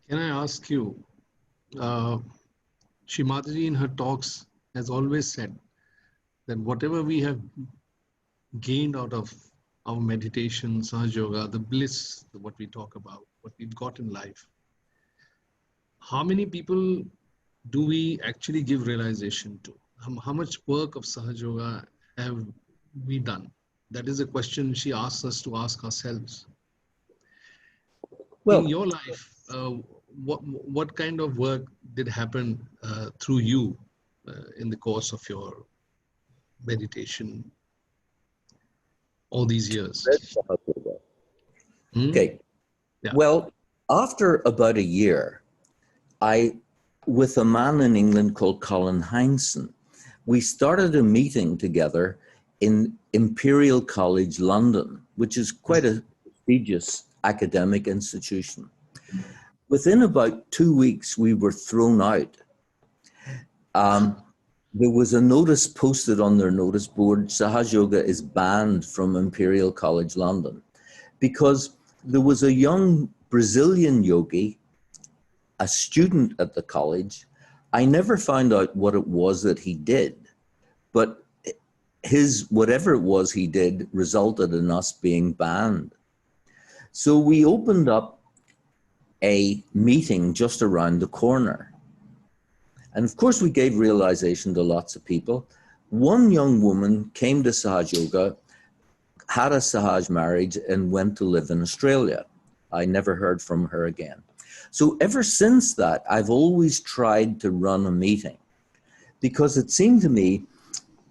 Can I ask you, Shri Mataji in her talks has always said that whatever we have gained out of our meditation, Sahaja Yoga, the bliss, what we talk about, what we've got in life, how many people do we actually give realization to? How much work of Sahaja Yoga have we done? That is a question she asks us to ask ourselves. Well, in your life, what kind of work did happen through you in the course of your meditation all these years? Okay. Yeah. Well, after about a year, with a man in England called Colin Hindson, we started a meeting together in Imperial College London, which is quite a prestigious academic institution. Within about 2 weeks, we were thrown out. There was a notice posted on their notice board, Sahaja Yoga is banned from Imperial College London, because there was a young Brazilian yogi, a student at the college. I never found out what it was that he did, but whatever it was he did resulted in us being banned. So we opened up a meeting just around the corner. And of course, we gave realization to lots of people. One young woman came to Sahaja Yoga, had a Sahaj marriage, and went to live in Australia. I never heard from her again. So ever since that, I've always tried to run a meeting, because it seemed to me,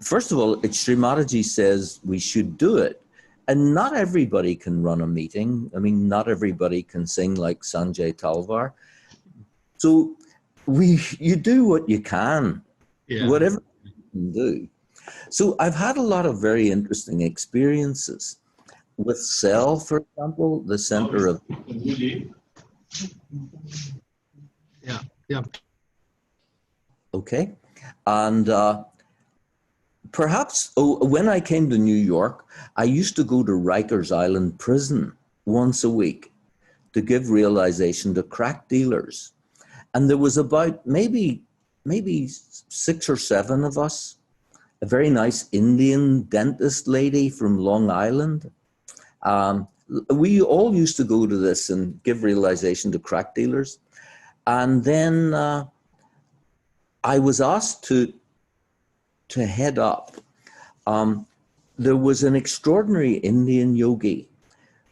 first of all, Sri Mataji says we should do it. And not everybody can run a meeting. I mean, not everybody can sing like Sanjay Talwar. So you do what you can, whatever you can do. So I've had a lot of very interesting experiences. With Cell, for example, the center of... Yeah. Okay. And perhaps when I came to New York, I used to go to Rikers Island prison once a week to give realization to crack dealers. And there was about maybe 6 or 7 of us, a very nice Indian dentist lady from Long Island. We all used to go to this and give realization to crack dealers. And then I was asked to head up. There was an extraordinary Indian yogi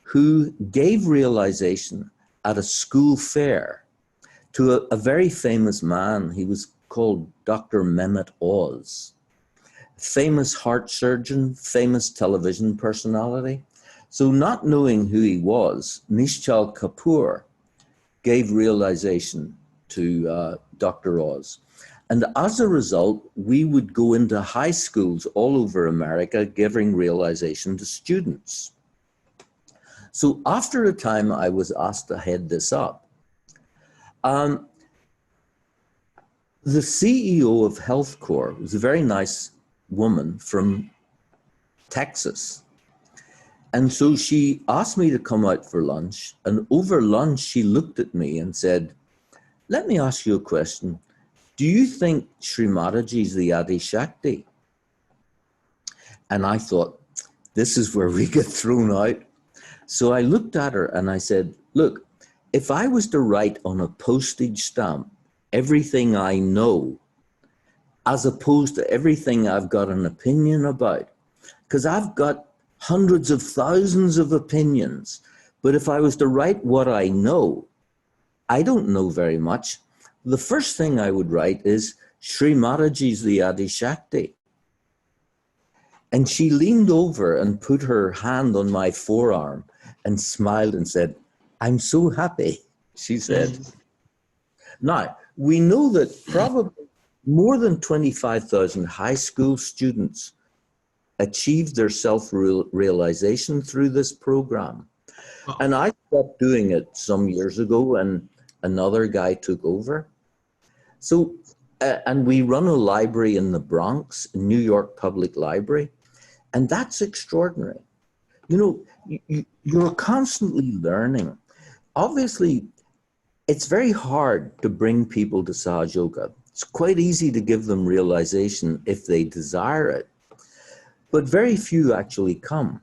who gave realization at a school fair to a very famous man. He was called Dr. Mehmet Oz, famous heart surgeon, famous television personality. So not knowing who he was, Nishchal Kapoor gave realization to Dr. Oz. And as a result, we would go into high schools all over America giving realization to students. So after a time, I was asked to head this up. The CEO of Health Corps was a very nice woman from Texas. And so she asked me to come out for lunch. And over lunch, she looked at me and said, "Let me ask you a question. Do you think Sri Mataji is the Adi Shakti?" And I thought, this is where we get thrown out. So I looked at her and I said, "Look, if I was to write on a postage stamp everything I know, as opposed to everything I've got an opinion about, because I've got hundreds of thousands of opinions, but if I was to write what I know, I don't know very much. The first thing I would write is Sri Mataji's the Adi Shakti." And she leaned over and put her hand on my forearm and smiled and said, "I'm so happy," she said. Now, we know that probably more than 25,000 high school students achieved their self-realization through this program. And I stopped doing it some years ago and another guy took over. So, and we run a library in the Bronx, New York Public Library, and that's extraordinary. You know, you're constantly learning. Obviously, it's very hard to bring people to Sahaja Yoga. It's quite easy to give them realization if they desire it, but very few actually come.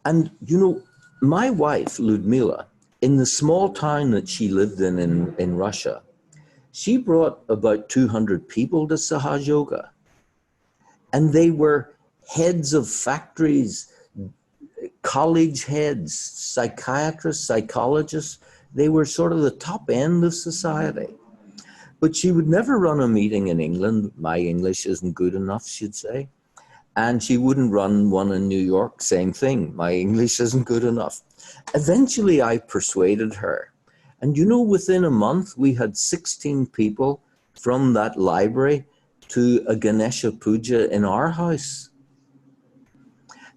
And, you know, my wife, Ludmila, in the small town that she lived in Russia, she brought about 200 people to Sahaja Yoga. And they were heads of factories, college heads, psychiatrists, psychologists. They were sort of the top end of society. But she would never run a meeting in England. My English isn't good enough, she'd say. And she wouldn't run one in New York, same thing. My English isn't good enough. Eventually, I persuaded her. And you know, within a month, we had 16 people from that library to a Ganesha Puja in our house.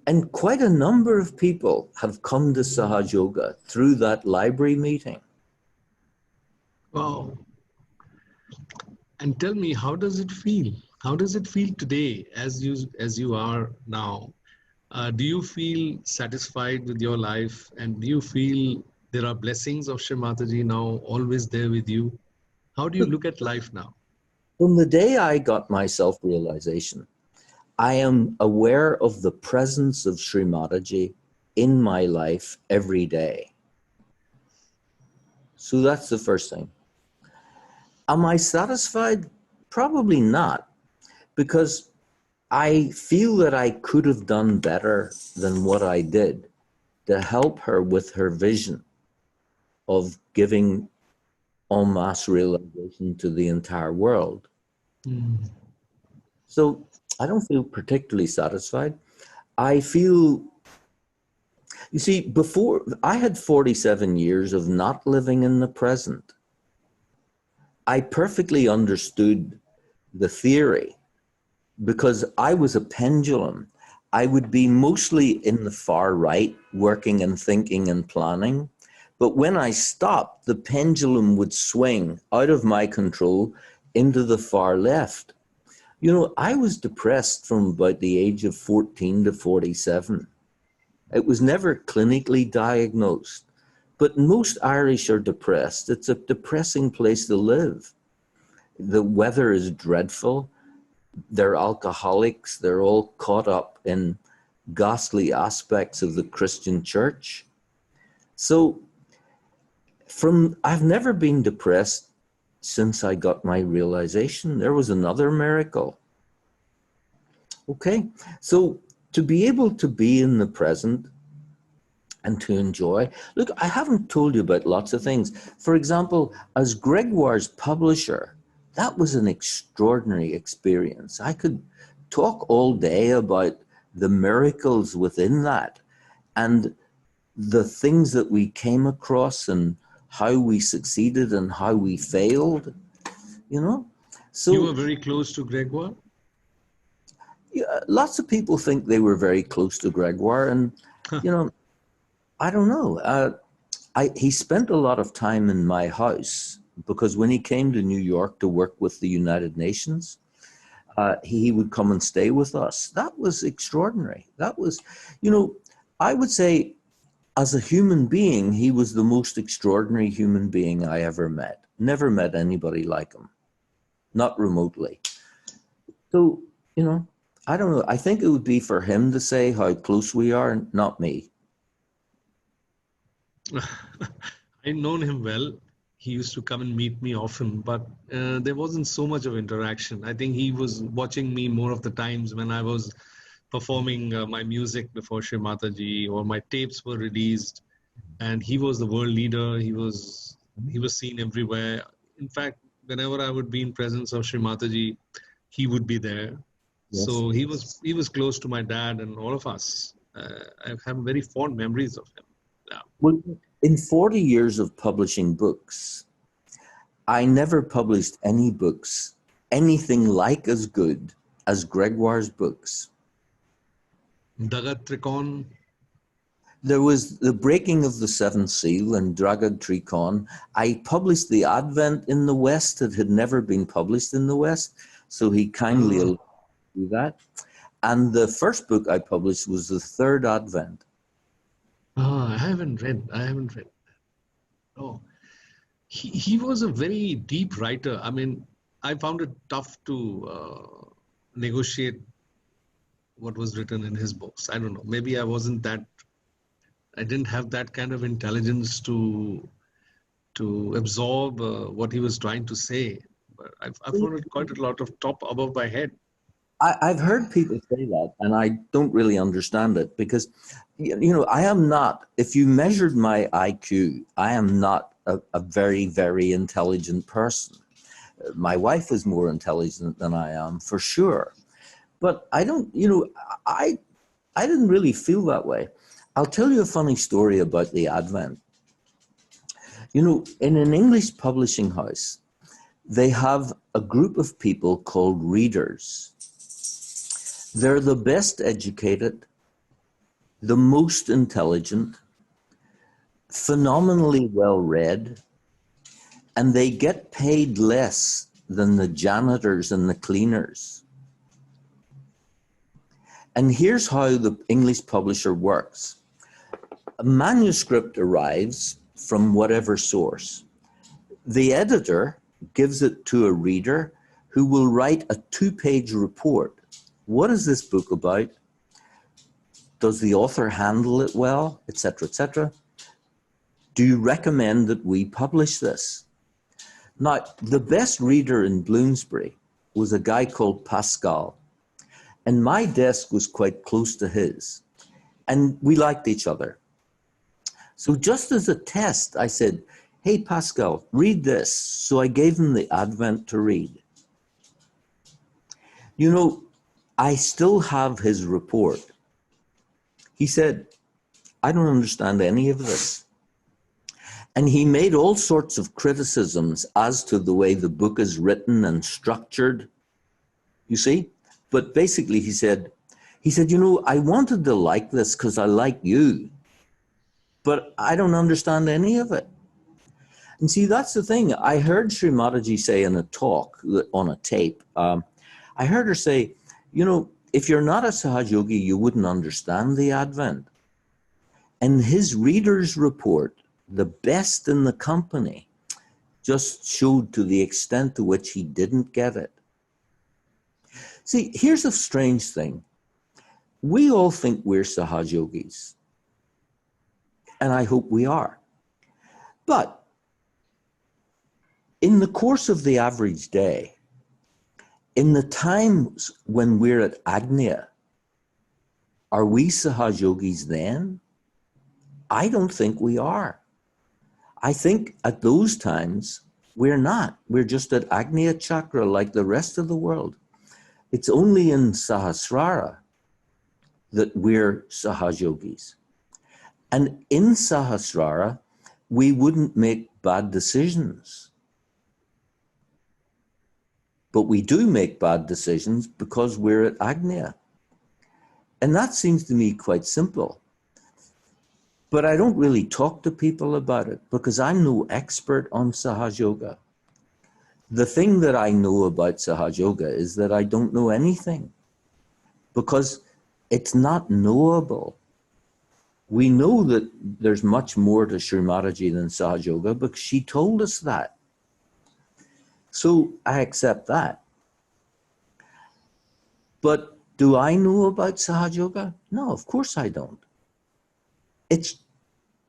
And quite a number of people have come to Sahaja Yoga through that library meeting. Wow. And tell me, how does it feel? How does it feel today as you are now? Do you feel satisfied with your life? And do you feel there are blessings of Shri Mataji now always there with you? How do you look at life now? From the day I got my self-realization, I am aware of the presence of Sri Mataji in my life every day. So that's the first thing. Am I satisfied? Probably not, because I feel that I could have done better than what I did to help her with her vision of giving en masse realization to the entire world. So I don't feel particularly satisfied. I feel, you see, before I had 47 years of not living in the present. I perfectly understood the theory because I was a pendulum. I would be mostly in the far right, working and thinking and planning. But when I stopped, the pendulum would swing out of my control into the far left. You know, I was depressed from about the age of 14 to 47. It was never clinically diagnosed, but most Irish are depressed. It's a depressing place to live. The weather is dreadful. They're alcoholics. They're all caught up in ghastly aspects of the Christian church. So I've never been depressed since I got my realization. There was another miracle. Okay, so to be able to be in the present and to enjoy. Look, I haven't told you about lots of things. For example, as Gregoire's publisher, that was an extraordinary experience. I could talk all day about the miracles within that and the things that we came across and how we succeeded and how we failed, you know. So you were very close to Gregoire? yeah, lots of people think they were very close to Gregoire, and you know, I don't know. He spent a lot of time in my house because when he came to New York to work with the United Nations, he would come and stay with us. That was extraordinary. That was, you know, I would say as a human being, he was the most extraordinary human being I ever met. Never met anybody like him, not remotely. So, you know, I don't know. I think it would be for him to say how close we are, not me. I'd known him well. He used to come and meet me often, but there wasn't so much of interaction. I think he was watching me more of the times when I was performing my music before Shri Mataji, or my tapes were released, and he was the world leader. He was seen everywhere. In fact, whenever I would be in presence of Shri Mataji, he would be there. Yes. So he was close to my dad and all of us. I have very fond memories of him. Yeah. Well, in 40 years of publishing books, I never published any books, anything like as good as Gregoire's books. Dagat Trikon. There was the breaking of the seventh seal and Dragad Trikon. I published the Advent in the West. It had never been published in the West, so he kindly allowed me to do that. And the first book I published was the Third Advent. I haven't read. Oh, he was a very deep writer. I mean, I found it tough to negotiate what was written in his books. I don't know. Maybe I didn't have that kind of intelligence to absorb what he was trying to say. But I found it quite a lot of top above my head. I've heard people say that, and I don't really understand it because, you know, I am not, if you measured my IQ, I am not a very, very intelligent person. My wife is more intelligent than I am, for sure. But I don't, you know, I didn't really feel that way. I'll tell you a funny story about the Advent. You know, in an English publishing house, they have a group of people called readers. They're the best educated, the most intelligent, phenomenally well read, and they get paid less than the janitors and the cleaners. And here's how the English publisher works. A manuscript arrives from whatever source. The editor gives it to a reader who will write a 2-page report. What is this book about? Does the author handle it well, etc., etc.? Do you recommend that we publish this? Now, the best reader in Bloomsbury was a guy called Pascal, and my desk was quite close to his, and we liked each other. So just as a test, I said, hey, Pascal, read this. So I gave him the Advent to read. You know, I still have his report. He said, I don't understand any of this. And he made all sorts of criticisms as to the way the book is written and structured, you see? But basically he said, you know, I wanted to like this because I like you, but I don't understand any of it. And see, that's the thing. I heard Sri Mataji say in a talk on a tape, I heard her say, you know, if you're not a Sahaja Yogi, you wouldn't understand the Advent. And his reader's report, the best in the company, just showed to the extent to which he didn't get it. See, here's a strange thing. We all think we're Sahaja Yogis, and I hope we are. But in the course of the average day, in the times when we're at Agnya, are we Sahaja Yogis then? I don't think we are. I think at those times, we're not. We're just at Agnya Chakra like the rest of the world. It's only in Sahasrara that we're Sahaja Yogis. And in Sahasrara, we wouldn't make bad decisions. but we do make bad decisions because we're at Agnya. And that seems to me quite simple. But I don't really talk to people about it because I'm no expert on Sahaja Yoga. The thing that I know about Sahaja Yoga is that I don't know anything because it's not knowable. We know that there's much more to Sri Mataji than Sahaja Yoga because she told us that. So I accept that. But do I know about Sahaja Yoga? No, of course I don't. It's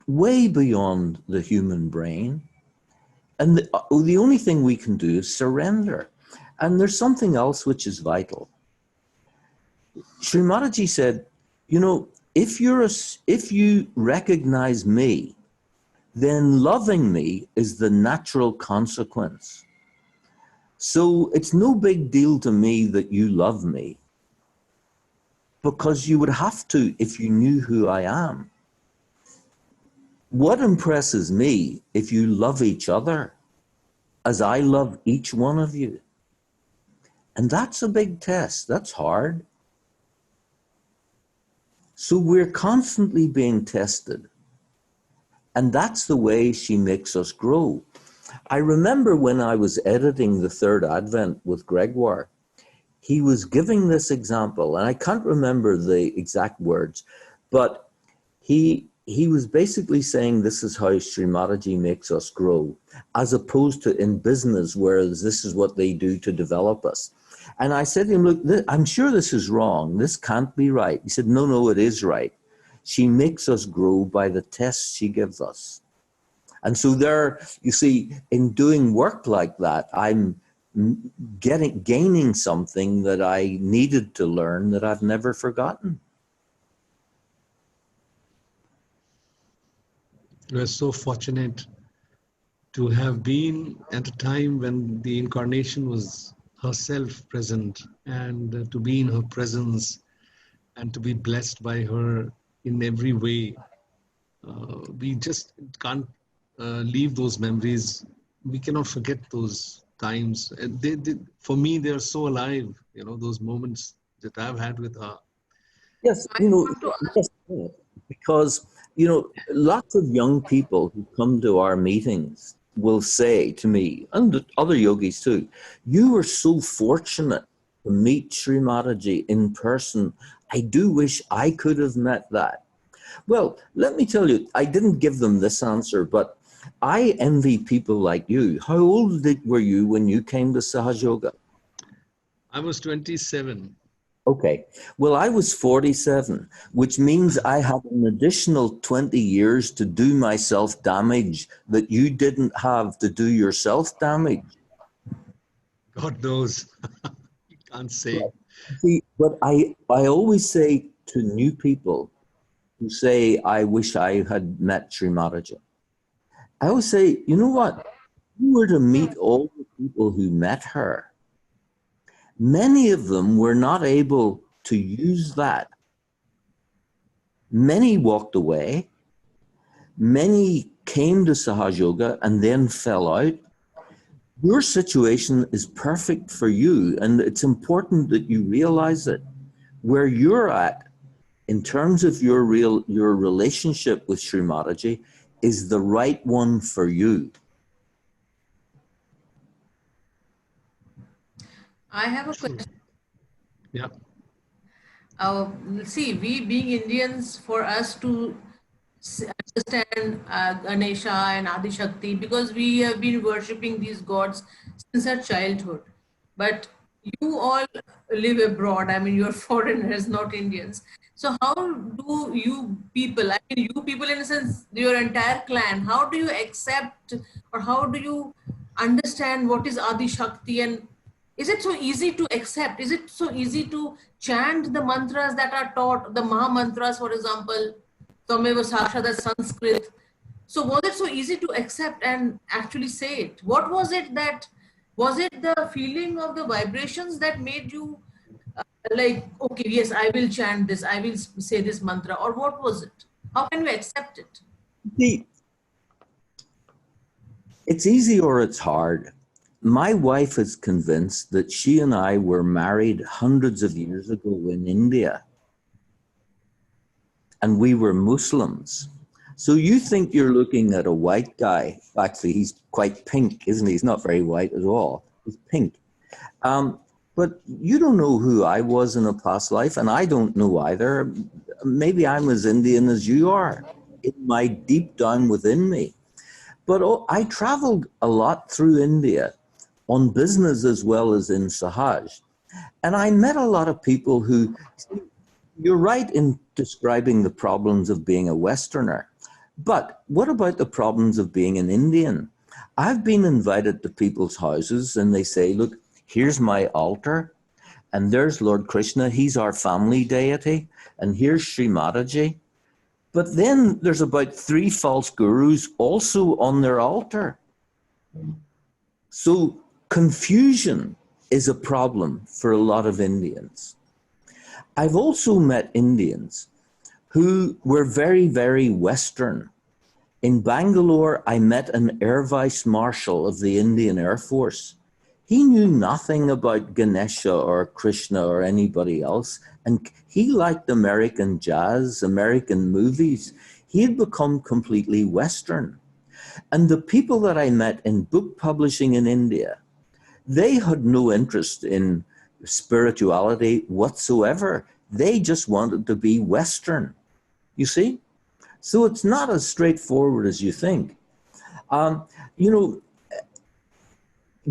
way beyond the human brain. And the only thing we can do is surrender. And there's something else which is vital. Sri Mataji said, you know, if you recognize me, then loving me is the natural consequence. So it's no big deal to me that you love me, because you would have to if you knew who I am. What impresses me if you love each other as I love each one of you? And that's a big test. That's hard. So we're constantly being tested. And that's the way she makes us grow. I remember when I was editing the Third Advent with Gregoire, he was giving this example, and I can't remember the exact words, but he was basically saying this is how Sri Mataji makes us grow, as opposed to in business, whereas this is what they do to develop us. And I said to him, look, I'm sure this is wrong. This can't be right. He said, no, it is right. She makes us grow by the tests she gives us. And so there, you see, in doing work like that, I'm gaining something that I needed to learn that I've never forgotten. We're so fortunate to have been at a time when the incarnation was herself present, and to be in her presence and to be blessed by her in every way. We just can't leave those memories. We cannot forget those times. For me, they're so alive, you know, those moments that I've had with her. Yes, you know, yes, because, you know, lots of young people who come to our meetings will say to me, and other yogis too, you were so fortunate to meet Sri Mataji in person. I do wish I could have met that. Well, let me tell you, I didn't give them this answer, but I envy people like you. How old were you when you came to Sahaja Yoga? I was 27. Okay. Well, I was 47, which means I have an additional 20 years to do myself damage that you didn't have to do yourself damage. God knows. You can't say. See, but I always say to new people who say, I wish I had met Sri Mataji, I always say, you know what? If you were to meet all the people who met her, many of them were not able to use that. Many walked away. Many came to Sahaja Yoga and then fell out. Your situation is perfect for you, and it's important that you realize it. Where you're at, in terms of your relationship with Sri Mataji, is the right one for you. I have a question. Yeah. See, we being Indians, for us to understand Ganesha and Adi Shakti, because we have been worshipping these gods since our childhood. But you all live abroad. I mean, you're foreigners, not Indians. So how do you people, I mean, you people in a sense, your entire clan, how do you accept, or how do you understand what is Adi Shakti, and is it so easy to accept? Is it so easy to chant the mantras that are taught, the Maha mantras, for example, Tameva Sasha, the Sanskrit? So was it so easy to accept and actually say it? What was it was it the feeling of the vibrations that made you like, okay, yes, I will chant this, I will say this mantra, or what was it? How can we accept it? See, it's easy or it's hard. my wife is convinced that she and I were married hundreds of years ago in India, and we were Muslims. So you think you're looking at a white guy. Actually, he's quite pink, isn't he? He's not very white at all. He's pink. But you don't know who I was in a past life, and I don't know either. Maybe I'm as Indian as you are, in my deep down within me. But I traveled a lot through India on business as well as in Sahaja. And I met a lot of people who, you're right in describing the problems of being a Westerner. But what about the problems of being an Indian? I've been invited to people's houses and they say, look, here's my altar, and there's Lord Krishna, he's our family deity, and here's Sri Mataji. But then there's about 3 false gurus also on their altar. So confusion is a problem for a lot of Indians. I've also met Indians who were very, very Western. In Bangalore, I met an Air Vice Marshal of the Indian Air Force. He knew nothing about Ganesha or Krishna or anybody else, and he liked American jazz, American movies. He had become completely Western. And the people that I met in book publishing in India, they had no interest in spirituality whatsoever. They just wanted to be Western, you see? So it's not as straightforward as you think. You know,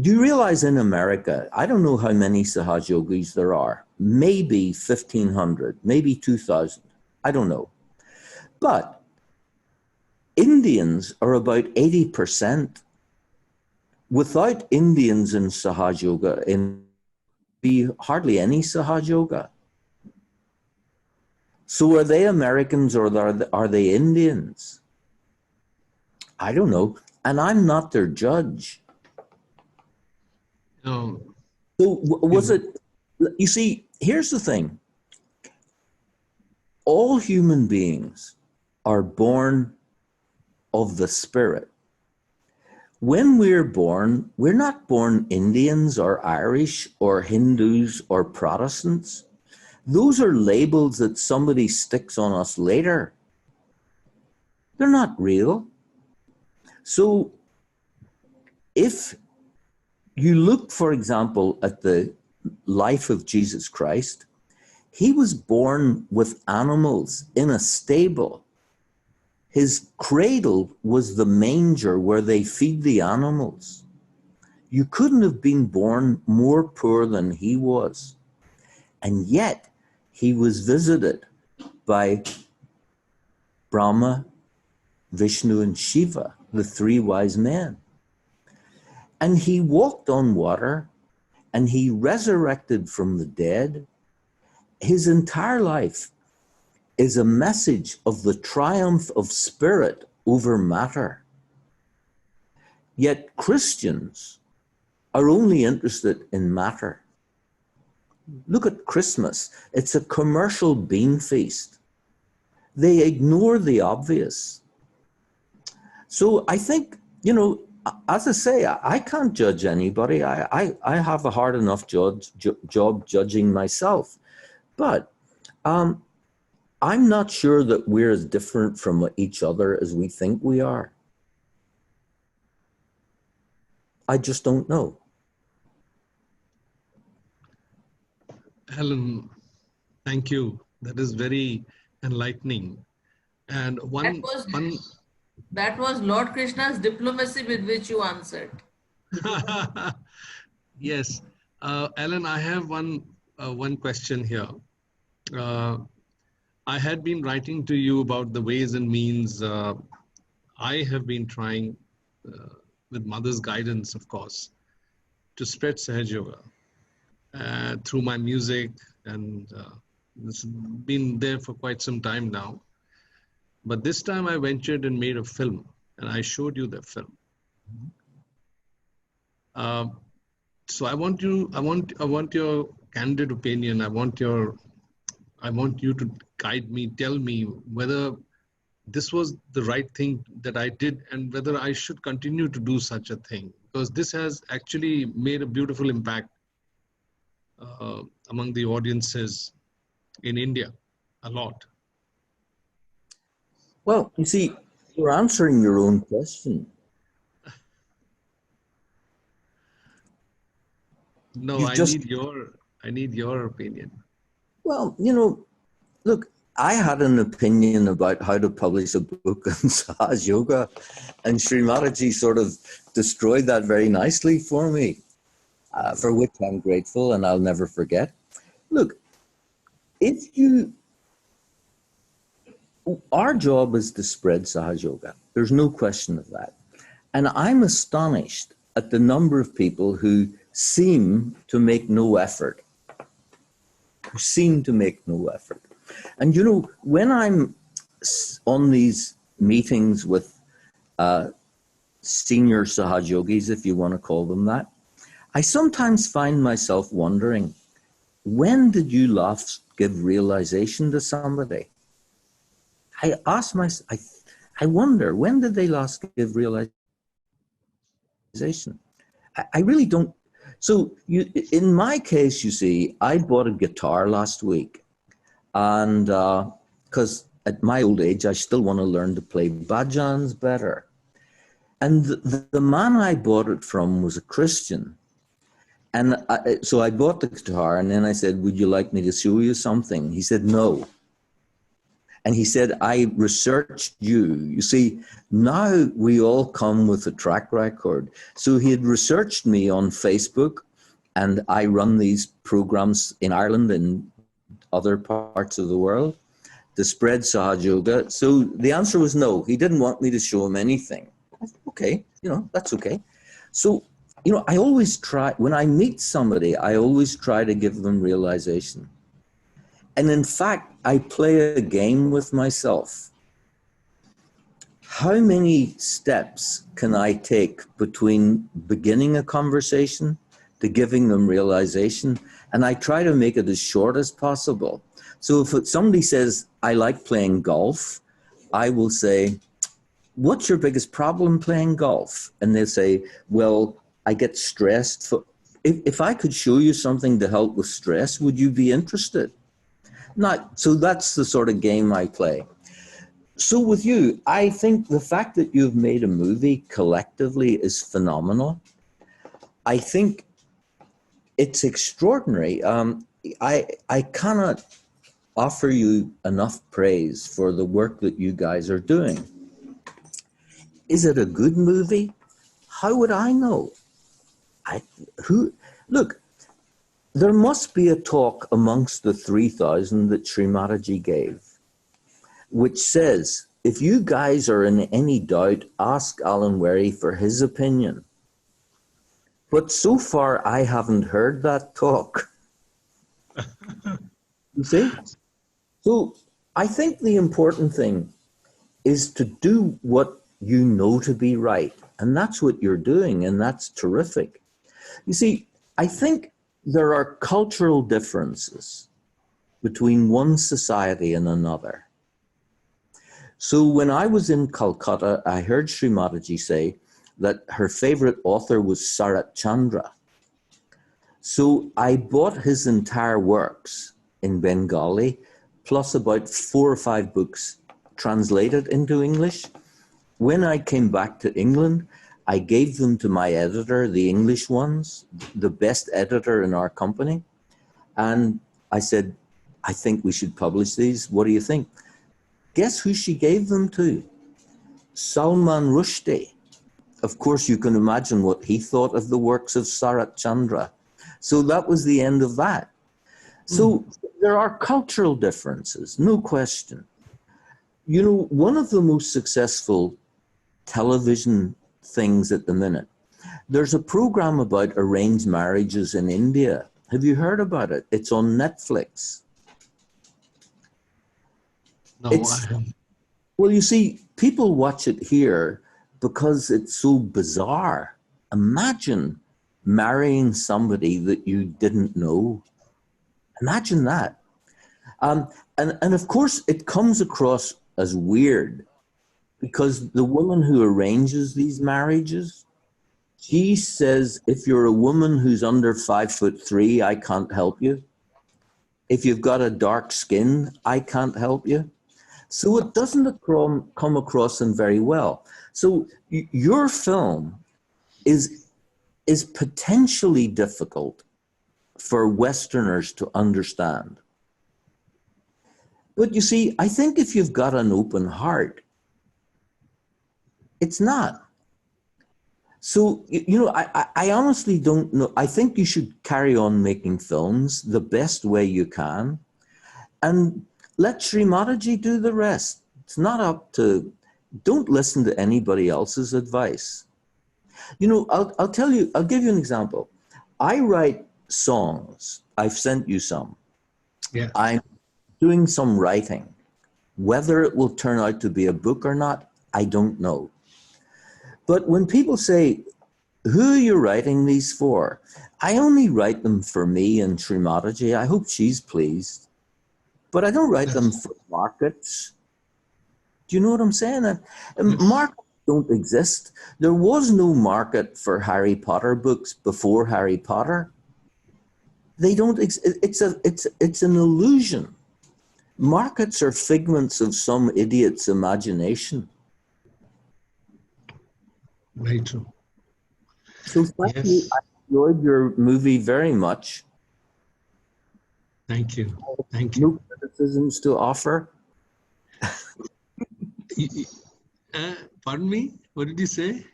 do you realize in America, I don't know how many Sahaja Yogis there are, maybe 1,500, maybe 2,000, I don't know. But Indians are about 80%. Without Indians in Sahaja Yoga, be hardly any Sahaja Yoga. So are they Americans or are they Indians? I don't know. And I'm not their judge. No. So was it, you see, here's the thing. All human beings are born of the spirit. When we're born, we're not born Indians or Irish or Hindus or Protestants. Those are labels that somebody sticks on us later. They're not real. So if you look, for example, at the life of Jesus Christ, he was born with animals in a stable. His cradle was the manger where they feed the animals. You couldn't have been born more poor than he was. And yet he was visited by Brahma, Vishnu, and Shiva, the 3 wise men. And he walked on water, and he resurrected from the dead. His entire life is a message of the triumph of spirit over matter. Yet Christians are only interested in matter. Look at Christmas. It's a commercial bean feast. They ignore the obvious. So I think, you know, as I say, I can't judge anybody. I have a hard enough job judging myself. But I'm not sure that we're as different from each other as we think we are. I just don't know. Helen, thank you. That is very enlightening. And that was Lord Krishna's diplomacy with which you answered. Yes. Alan, I have one question here. I had been writing to you about the ways and means I have been trying, with Mother's guidance, of course, to spread Sahaja Yoga through my music, and it's been there for quite some time now. But this time I ventured and made a film, and I showed you the film. So I want your candid opinion. I want you to guide me, tell me whether this was the right thing that I did and whether I should continue to do such a thing. because this has actually made a beautiful impact among the audiences in India a lot. Well, you see, you're answering your own question. No, I need your opinion. Well, look, I had an opinion about how to publish a book on Sahaja Yoga, and Srimataji sort of destroyed that very nicely for me, for which I'm grateful and I'll never forget. Look, our job is to spread Sahaja Yoga. There's no question of that. And I'm astonished at the number of people who seem to make no effort. And when I'm on these meetings with senior Sahaja Yogis, if you want to call them that, I sometimes find myself wondering, when did you last give realization to somebody? I ask myself, I wonder, when did they last give realization? I really don't. So in my case, you see, I bought a guitar last week, and because at my old age, I still want to learn to play bhajans better. And the man I bought it from was a Christian. And so I bought the guitar, and then I said, would you like me to show you something? He said, no. And he said, I researched you. You see, now we all come with a track record. So he had researched me on Facebook, and I run these programs in Ireland and other parts of the world to spread Sahaja Yoga. So the answer was no. He didn't want me to show him anything. I said, okay, that's okay. So, I always try, when I meet somebody, I always try to give them realization. And in fact, I play a game with myself. How many steps can I take between beginning a conversation to giving them realization? And I try to make it as short as possible. So if somebody says, I like playing golf, I will say, what's your biggest problem playing golf? And they'll say, well, I get stressed. If I could show you something to help with stress, would you be interested? So that's the sort of game I play. So with you, I think the fact that you've made a movie collectively is phenomenal. I think it's extraordinary. I cannot offer you enough praise for the work that you guys are doing. Is it a good movie? How would I know? Look, there must be a talk amongst the 3,000 that Srimataji gave, which says, if you guys are in any doubt, ask Alan Wherry for his opinion. But so far, I haven't heard that talk. You see? So I think the important thing is to do what you know to be right. And that's what you're doing, and that's terrific. You see, I think there are cultural differences between one society and another. So when I was in Calcutta, I heard Srimataji say that her favorite author was Sarat Chandra. So I bought his entire works in Bengali, plus about 4 or 5 books translated into English. When I came back to England, I gave them to my editor, the English ones, the best editor in our company. And I said, I think we should publish these. What do you think? Guess who she gave them to? Salman Rushdie. Of course, you can imagine what he thought of the works of Sarat Chandra. So that was the end of that. So there are cultural differences, no question. One of the most successful television things at the minute, there's a program about arranged marriages in India. Have you heard about it? It's on Netflix. No, I haven't. Well, you see, people watch it here because it's so bizarre. Imagine marrying somebody that you didn't know. Imagine that. And of course, it comes across as weird because the woman who arranges these marriages, She says, if you're a woman who's under 5'3", I can't help you. If you've got a dark skin, I can't help you. So it doesn't come across them very well. So your film is potentially difficult for Westerners to understand. But you see, I think if you've got an open heart, it's not. So, I honestly don't know. I think you should carry on making films the best way you can and let Sri Mataji do the rest. It's not up to, don't listen to anybody else's advice. I'll give you an example. I write songs. I've sent you some. Yeah. I'm doing some writing. Whether it will turn out to be a book or not, I don't know. But when people say, who are you writing these for? I only write them for me and Sri Mataji. I hope she's pleased. But I don't write them for markets. Do you know what I'm saying? Markets don't exist. There was no market for Harry Potter books before Harry Potter. They don't exist. It's an illusion. Markets are figments of some idiot's imagination. Very true. So thank you. I enjoyed your movie very much. Thank you. Thank No you. criticisms to offer. Pardon me? What did you say?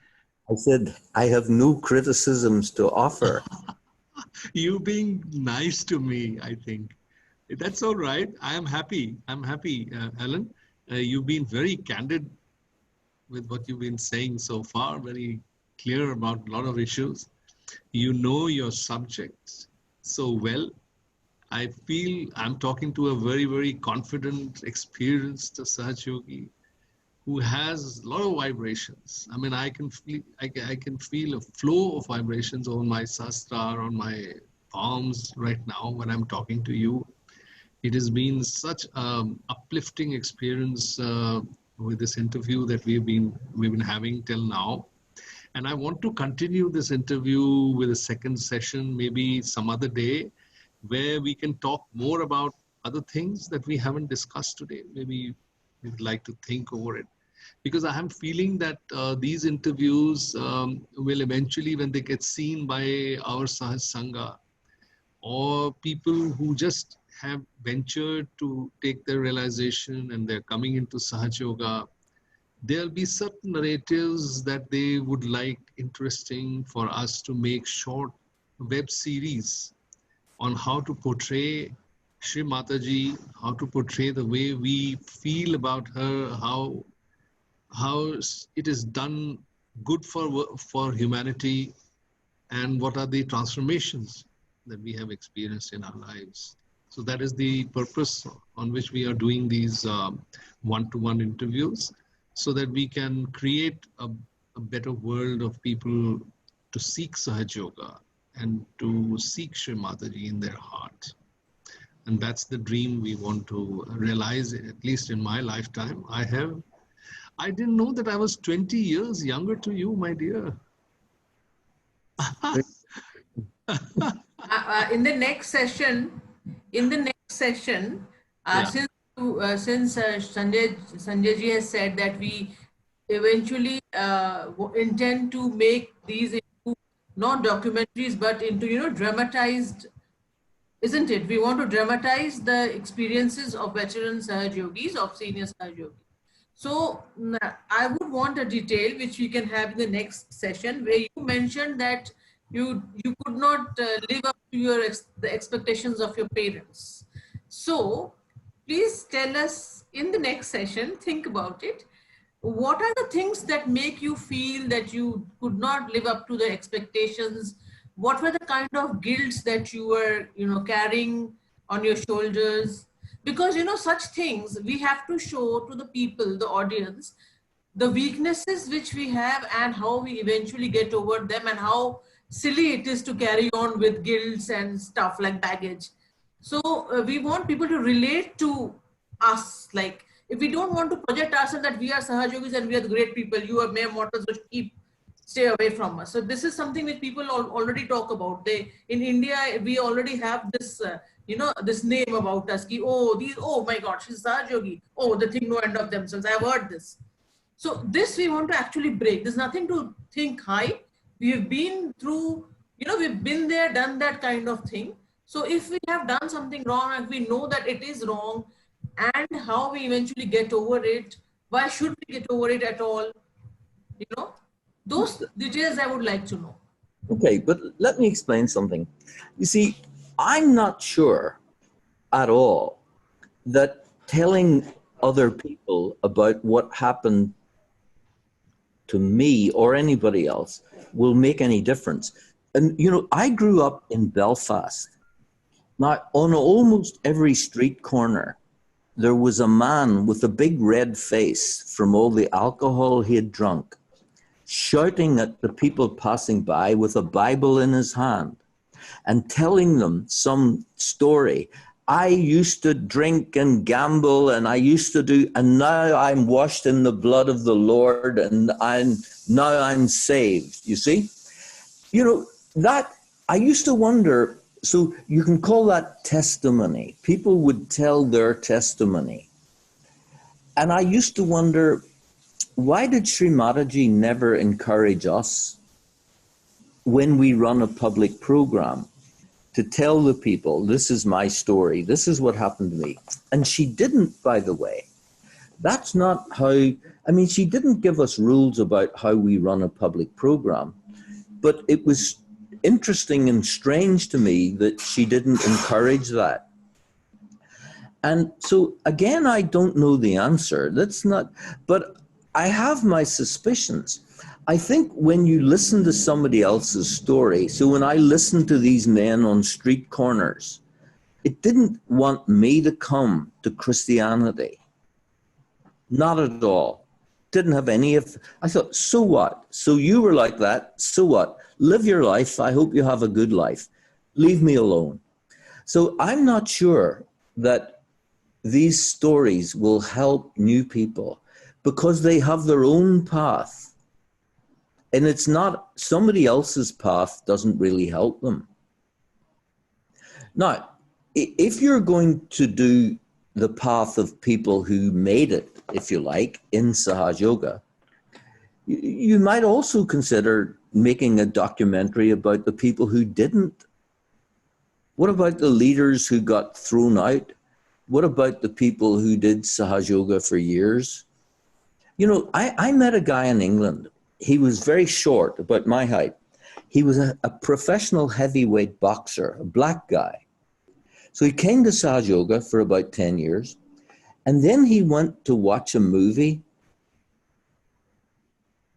I said, I have no criticisms to offer. You being nice to me, I think. That's all right. I am happy. I'm happy, Alan. You've been very candid with what you've been saying so far, very clear about a lot of issues. You know your subjects so well. I feel I'm talking to a very, very confident, experienced Sahaj Yogi who has a lot of vibrations. I mean, I can feel a flow of vibrations on my sastra, on my palms right now when I'm talking to you. It has been such an uplifting experience with this interview that we've been having till now. And I want to continue this interview with a second session, maybe some other day, where we can talk more about other things that we haven't discussed today. Maybe we'd like to think over it. Because I am feeling that these interviews will eventually, when they get seen by our Sahaj Sangha, or people who just have ventured to take their realization and they're coming into Sahaj Yoga, there'll be certain narratives that they would like interesting for us to make short web series on how to portray Shri Mataji, how to portray the way we feel about her, how it is done good for humanity, and what are the transformations that we have experienced in our lives. So that is the purpose on which we are doing these one-to-one interviews, so that we can create a better world of people to seek Sahaj Yoga and to seek Shri Mataji in their heart. And that's the dream we want to realize, at least in my lifetime. I didn't know that I was 20 years younger to you, my dear. In the next session, since Sanjay ji has said that we eventually intend to make these into not documentaries but into dramatized, isn't it? We want to dramatize the experiences of veteran Sahaj Yogis, of senior Sahaj Yogis. So I would want a detail which we can have in the next session, where you mentioned that you could not live up to the expectations of your parents. So please tell us in the next session, think about it. What are the things that make you feel that you could not live up to the expectations? What were the kind of guilts that you were, carrying on your shoulders? Because, such things we have to show to the people, the audience, the weaknesses which we have and how we eventually get over them, and how silly it is to carry on with guilts and stuff like baggage. So we want people to relate to us. Like, if we don't want to project ourselves that we are Sahaj Yogis and we are the great people, you are mere mortals which keep stay away from us. So this is something which people already talk about. In India, we already have this, this name about us. Ki, oh my God, she's Sahaja Yogi. Oh, they think no end of themselves. I've heard this. So this we want to actually break. There's nothing to think high. We've been through, we've been there, done that kind of thing. So if we have done something wrong and we know that it is wrong, and how we eventually get over it, why should we get over it at all? Those details I would like to know. Okay, but let me explain something. You see, I'm not sure at all that telling other people about what happened to me or anybody else will make any difference. And, I grew up in Belfast. Now, on almost every street corner, there was a man with a big red face from all the alcohol he had drunk, shouting at the people passing by with a Bible in his hand and telling them some story. I used to drink and gamble and I used to do, and now I'm washed in the blood of the Lord and now I'm saved. You see? That I used to wonder, so you can call that testimony. People would tell their testimony. And I used to wonder, why did Sri Mataji never encourage us when we run a public program to tell the people, this is my story, this is what happened to me? And she didn't, by the way. That's not how, she didn't give us rules about how we run a public program, but it was interesting and strange to me that she didn't encourage that. And so, again, I don't know the answer. That's not, but I have my suspicions. I think when you listen to somebody else's story, so when I listened to these men on street corners, it didn't want me to come to Christianity. Not at all. Didn't have any of, I thought, so what? So you were like that, so what? Live your life. I hope you have a good life. Leave me alone. So I'm not sure that these stories will help new people because they have their own path. And it's not, somebody else's path doesn't really help them. Now, if you're going to do the path of people who made it, if you like, in Sahaja Yoga, you might also consider making a documentary about the people who didn't. What about the leaders who got thrown out? What about the people who did Sahaja Yoga for years? I met a guy in England. He was very short, about my height. He was a professional heavyweight boxer, a black guy. So he came to Sahaja Yoga for about 10 years. And then he went to watch a movie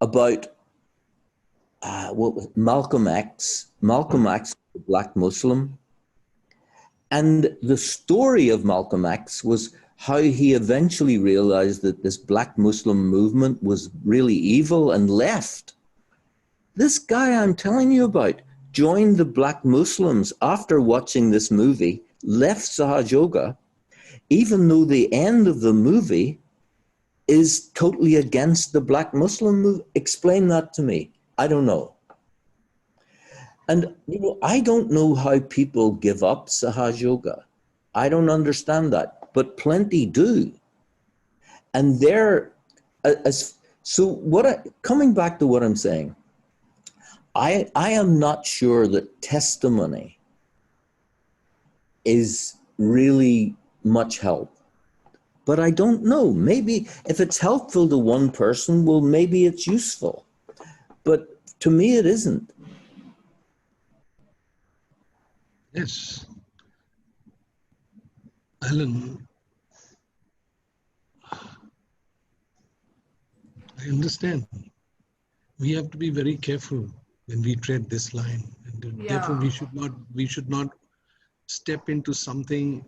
about Malcolm X. Malcolm X, the black Muslim. And the story of Malcolm X was how he eventually realized that this black Muslim movement was really evil and left. This guy I'm telling you about joined the black Muslims after watching this movie, left Sahaja Yoga, even though the end of the movie is totally against the black Muslim movement. Explain that to me. I don't know. And I don't know how people give up Sahaja Yoga. I don't understand that, but plenty do. And coming back to what I'm saying, I am not sure that testimony is really much help. But I don't know. Maybe if it's helpful to one person, well, maybe it's useful. But to me, it isn't. Yes. Alan, I understand. We have to be very careful when we tread this line. And therefore, we should not step into something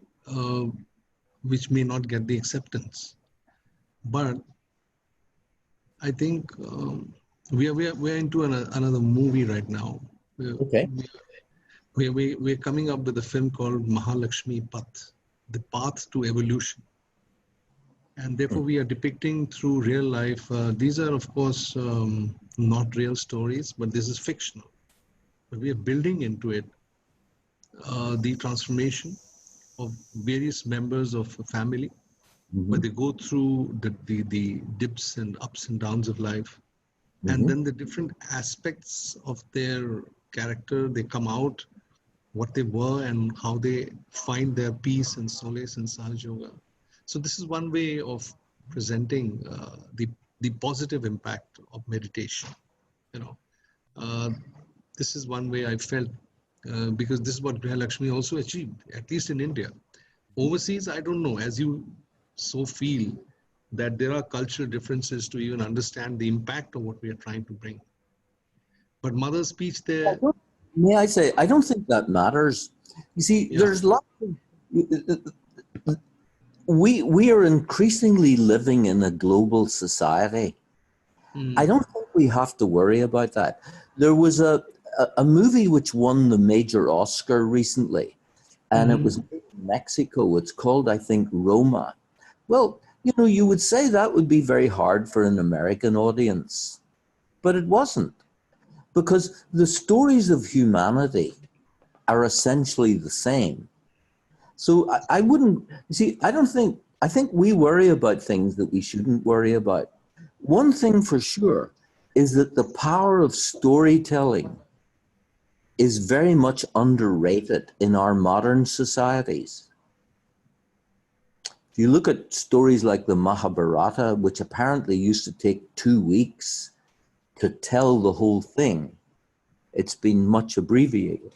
which may not get the acceptance. But I think we are into another movie right now. Okay. We're coming up with a film called Mahalakshmi Path, the path to evolution. And therefore we are depicting through real life. These are, of course, not real stories, but this is fictional. But we are building into it the transformation of various members of a family, where they go through the dips and ups and downs of life, and then the different aspects of their character, they come out, what they were and how they find their peace and solace in Sahaja Yoga. So this is one way of presenting the positive impact of meditation. You know, this is one way I felt, because this is what Griha Lakshmi also achieved, at least in India. Overseas, I don't know, as you so feel that there are cultural differences to even understand the impact of what we are trying to bring. But mother's speech there... May I say, I don't think that matters. You see, there's lots of... We are increasingly living in a global society. I don't think we have to worry about that. There was a movie which won the major Oscar recently, and it was made in Mexico. It's called, I think, Roma. Well, you know, you would say that would be very hard for an American audience, but it wasn't, because the stories of humanity are essentially the same. So I wouldn't, you see, I think we worry about things that we shouldn't worry about. One thing for sure is that the power of storytelling is very much underrated in our modern societies. If you look at stories like the Mahabharata, which apparently used to take 2 weeks to tell the whole thing, it's been much abbreviated.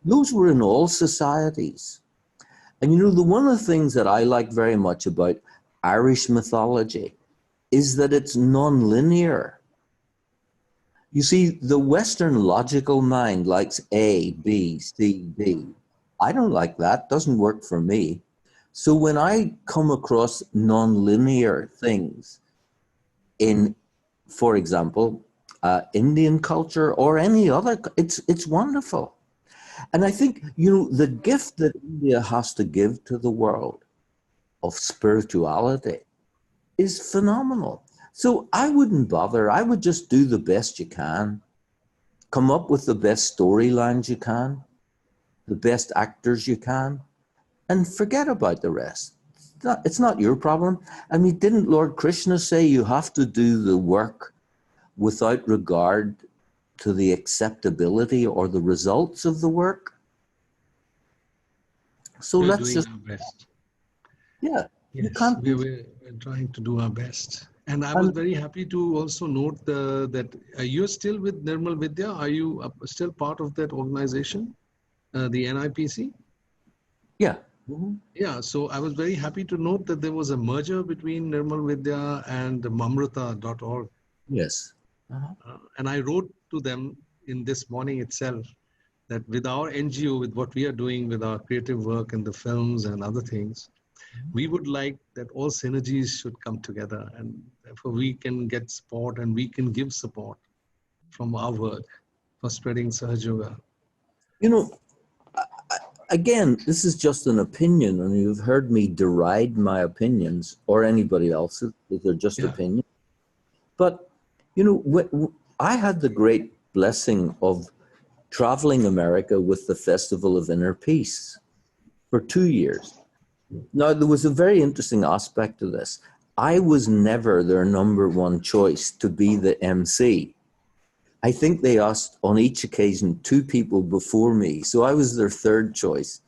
Those were in all societies. And you know, one of the things that I like very much about Irish mythology is that it's non-linear. You see, the Western logical mind likes A, B, C, D. I don't like that, doesn't work for me. So when I come across non-linear things in, for example, Indian culture or any other, it's wonderful. And I think, you know, the gift that India has to give to the world of spirituality is phenomenal. So I wouldn't bother. I would just do the best you can, come up with the best storylines you can, the best actors you can, and forget about the rest. It's not your problem. I mean, didn't Lord Krishna say you have to do the work without regard to the acceptability or the results of the work? So we're let's doing just, our best. yeah. Yes, we're trying to do our best. And I was very happy to also note that you're still with Nirmal Vidya. Are you still part of that organization, the NIPC? Yeah. Yeah, so I was very happy to note that there was a merger between Nirmal Vidya and mamrata.org. Yes. And I wrote to them in this morning itself that with our NGO, with what we are doing with our creative work and the films and other things, we would like that all synergies should come together, and therefore we can get support and we can give support from our work for spreading Sahaja Yoga. You know, again, this is just an opinion, and you've heard me deride my opinions or anybody else's if they're just opinions. But, you know, I had the great blessing of traveling America with the Festival of Inner Peace for 2 years. Now, there was a very interesting aspect to this. I was never their number one choice to be the MC. I think they asked on each occasion 2 people before me, so I was their third choice.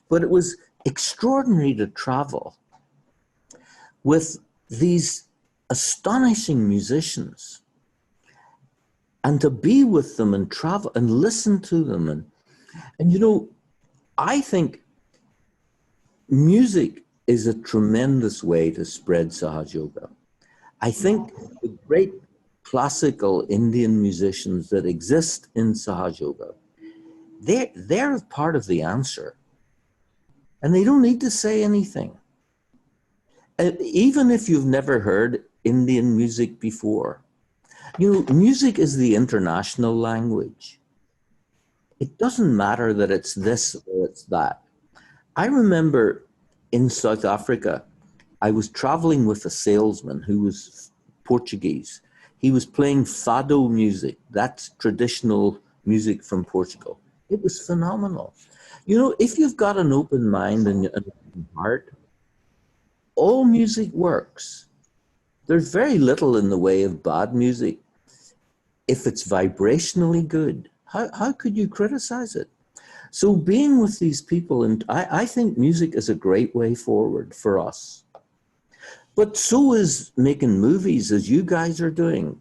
But it was extraordinary to travel with these astonishing musicians and to be with them and travel and listen to them. And you know, I think music is a tremendous way to spread Sahaja Yoga. I think the great classical Indian musicians that exist in Sahaja Yoga, they're part of the answer. And they don't need to say anything. Even if you've never heard Indian music before, you know, music is the international language. It doesn't matter that it's this or it's that. I remember in South Africa, I was traveling with a salesman who was Portuguese. He was playing fado music. That's traditional music from Portugal. It was phenomenal. You know, if you've got an open mind and an open heart, all music works. There's very little in the way of bad music if it's vibrationally good. How could you criticize it? So being with these people, and I think music is a great way forward for us. But so is making movies, as you guys are doing.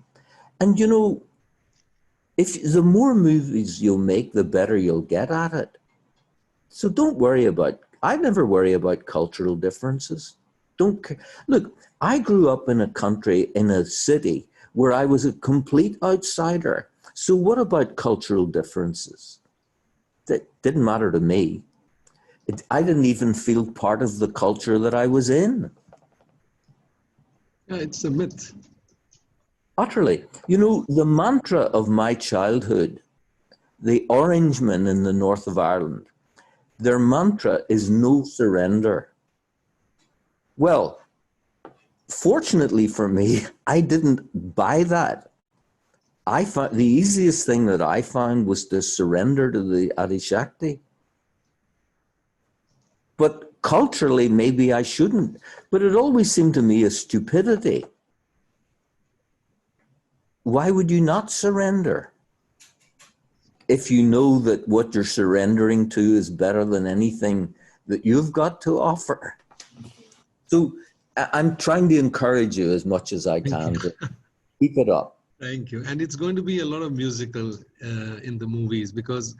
And you know, if the more movies you'll make, the better you'll get at it. So don't worry about, I never worry about cultural differences. Don't care. Look, I grew up in a country, in a city, where I was a complete outsider. So what about cultural differences? That didn't matter to me. I didn't even feel part of the culture that I was in. Yeah, it's a myth. Utterly. You know, the mantra of my childhood, the Orangemen in the north of Ireland, their mantra is no surrender. Well, fortunately for me, I didn't buy that. I found the easiest thing that I found was to surrender to the Adishakti. But culturally, maybe I shouldn't. But it always seemed to me a stupidity. Why would you not surrender if you know that what you're surrendering to is better than anything that you've got to offer? So I'm trying to encourage you as much as I can to keep it up. Thank you. And it's going to be a lot of musical in the movies, because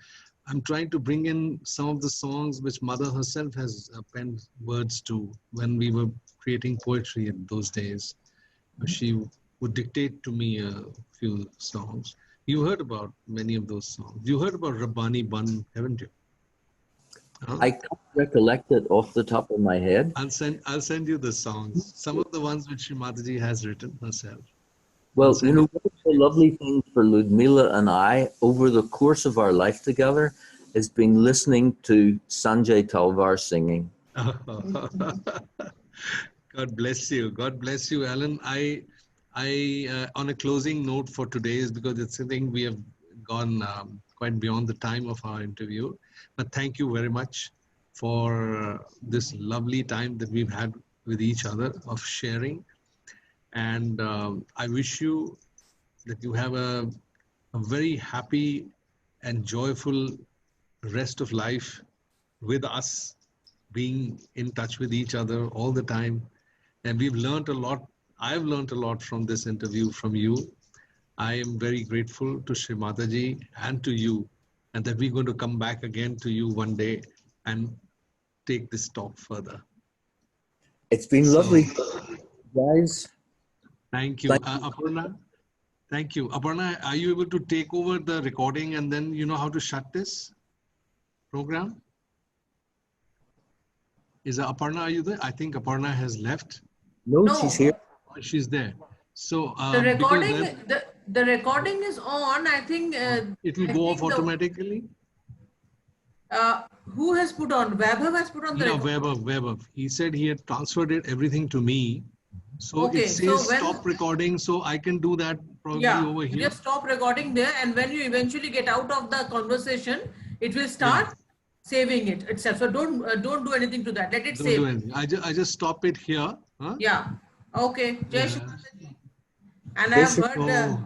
I'm trying to bring in some of the songs which Mother herself has penned words to when we were creating poetry in those days. She would dictate to me a few songs. You heard about many of those songs. You heard about Rabbani Bun, haven't you? Huh? I can't recollect it off the top of my head. I'll send you the songs. Some of the ones which Mataji has written herself. Well, you know, one of the lovely things for Ludmila and I over the course of our life together has been listening to Sanjay Talwar singing. God bless you. God bless you, Alan. I on a closing note for today, is because it's a thing we have gone quite beyond the time of our interview. But thank you very much for this lovely time that we've had with each other of sharing. And I wish you that you have a very happy and joyful rest of life with us, being in touch with each other all the time. And we've learned a lot. I've learned a lot from this interview from you. I am very grateful to Shri Mataji and to you, and that we're going to come back again to you one day and take this talk further. It's been lovely, guys. Thank you. Aparna. Thank you. Aparna, are you able to take over the recording and then you know how to shut this program? Is Aparna, are you there? I think Aparna has left. No, she's here. Oh, she's there. So the recording is on. I think it will go off automatically. Who has put on? Vaibhav has put on the recording. Vaibhav. He said he had transferred everything to me. So okay, it says stop recording, so I can do that probably over here. Just stop recording there, and when you eventually get out of the conversation, it will start saving it itself. So don't do anything to that. Let it save. Don't do anything. I just stop it here. Huh? Yeah. Okay. Jai Shri Mataji. And I have heard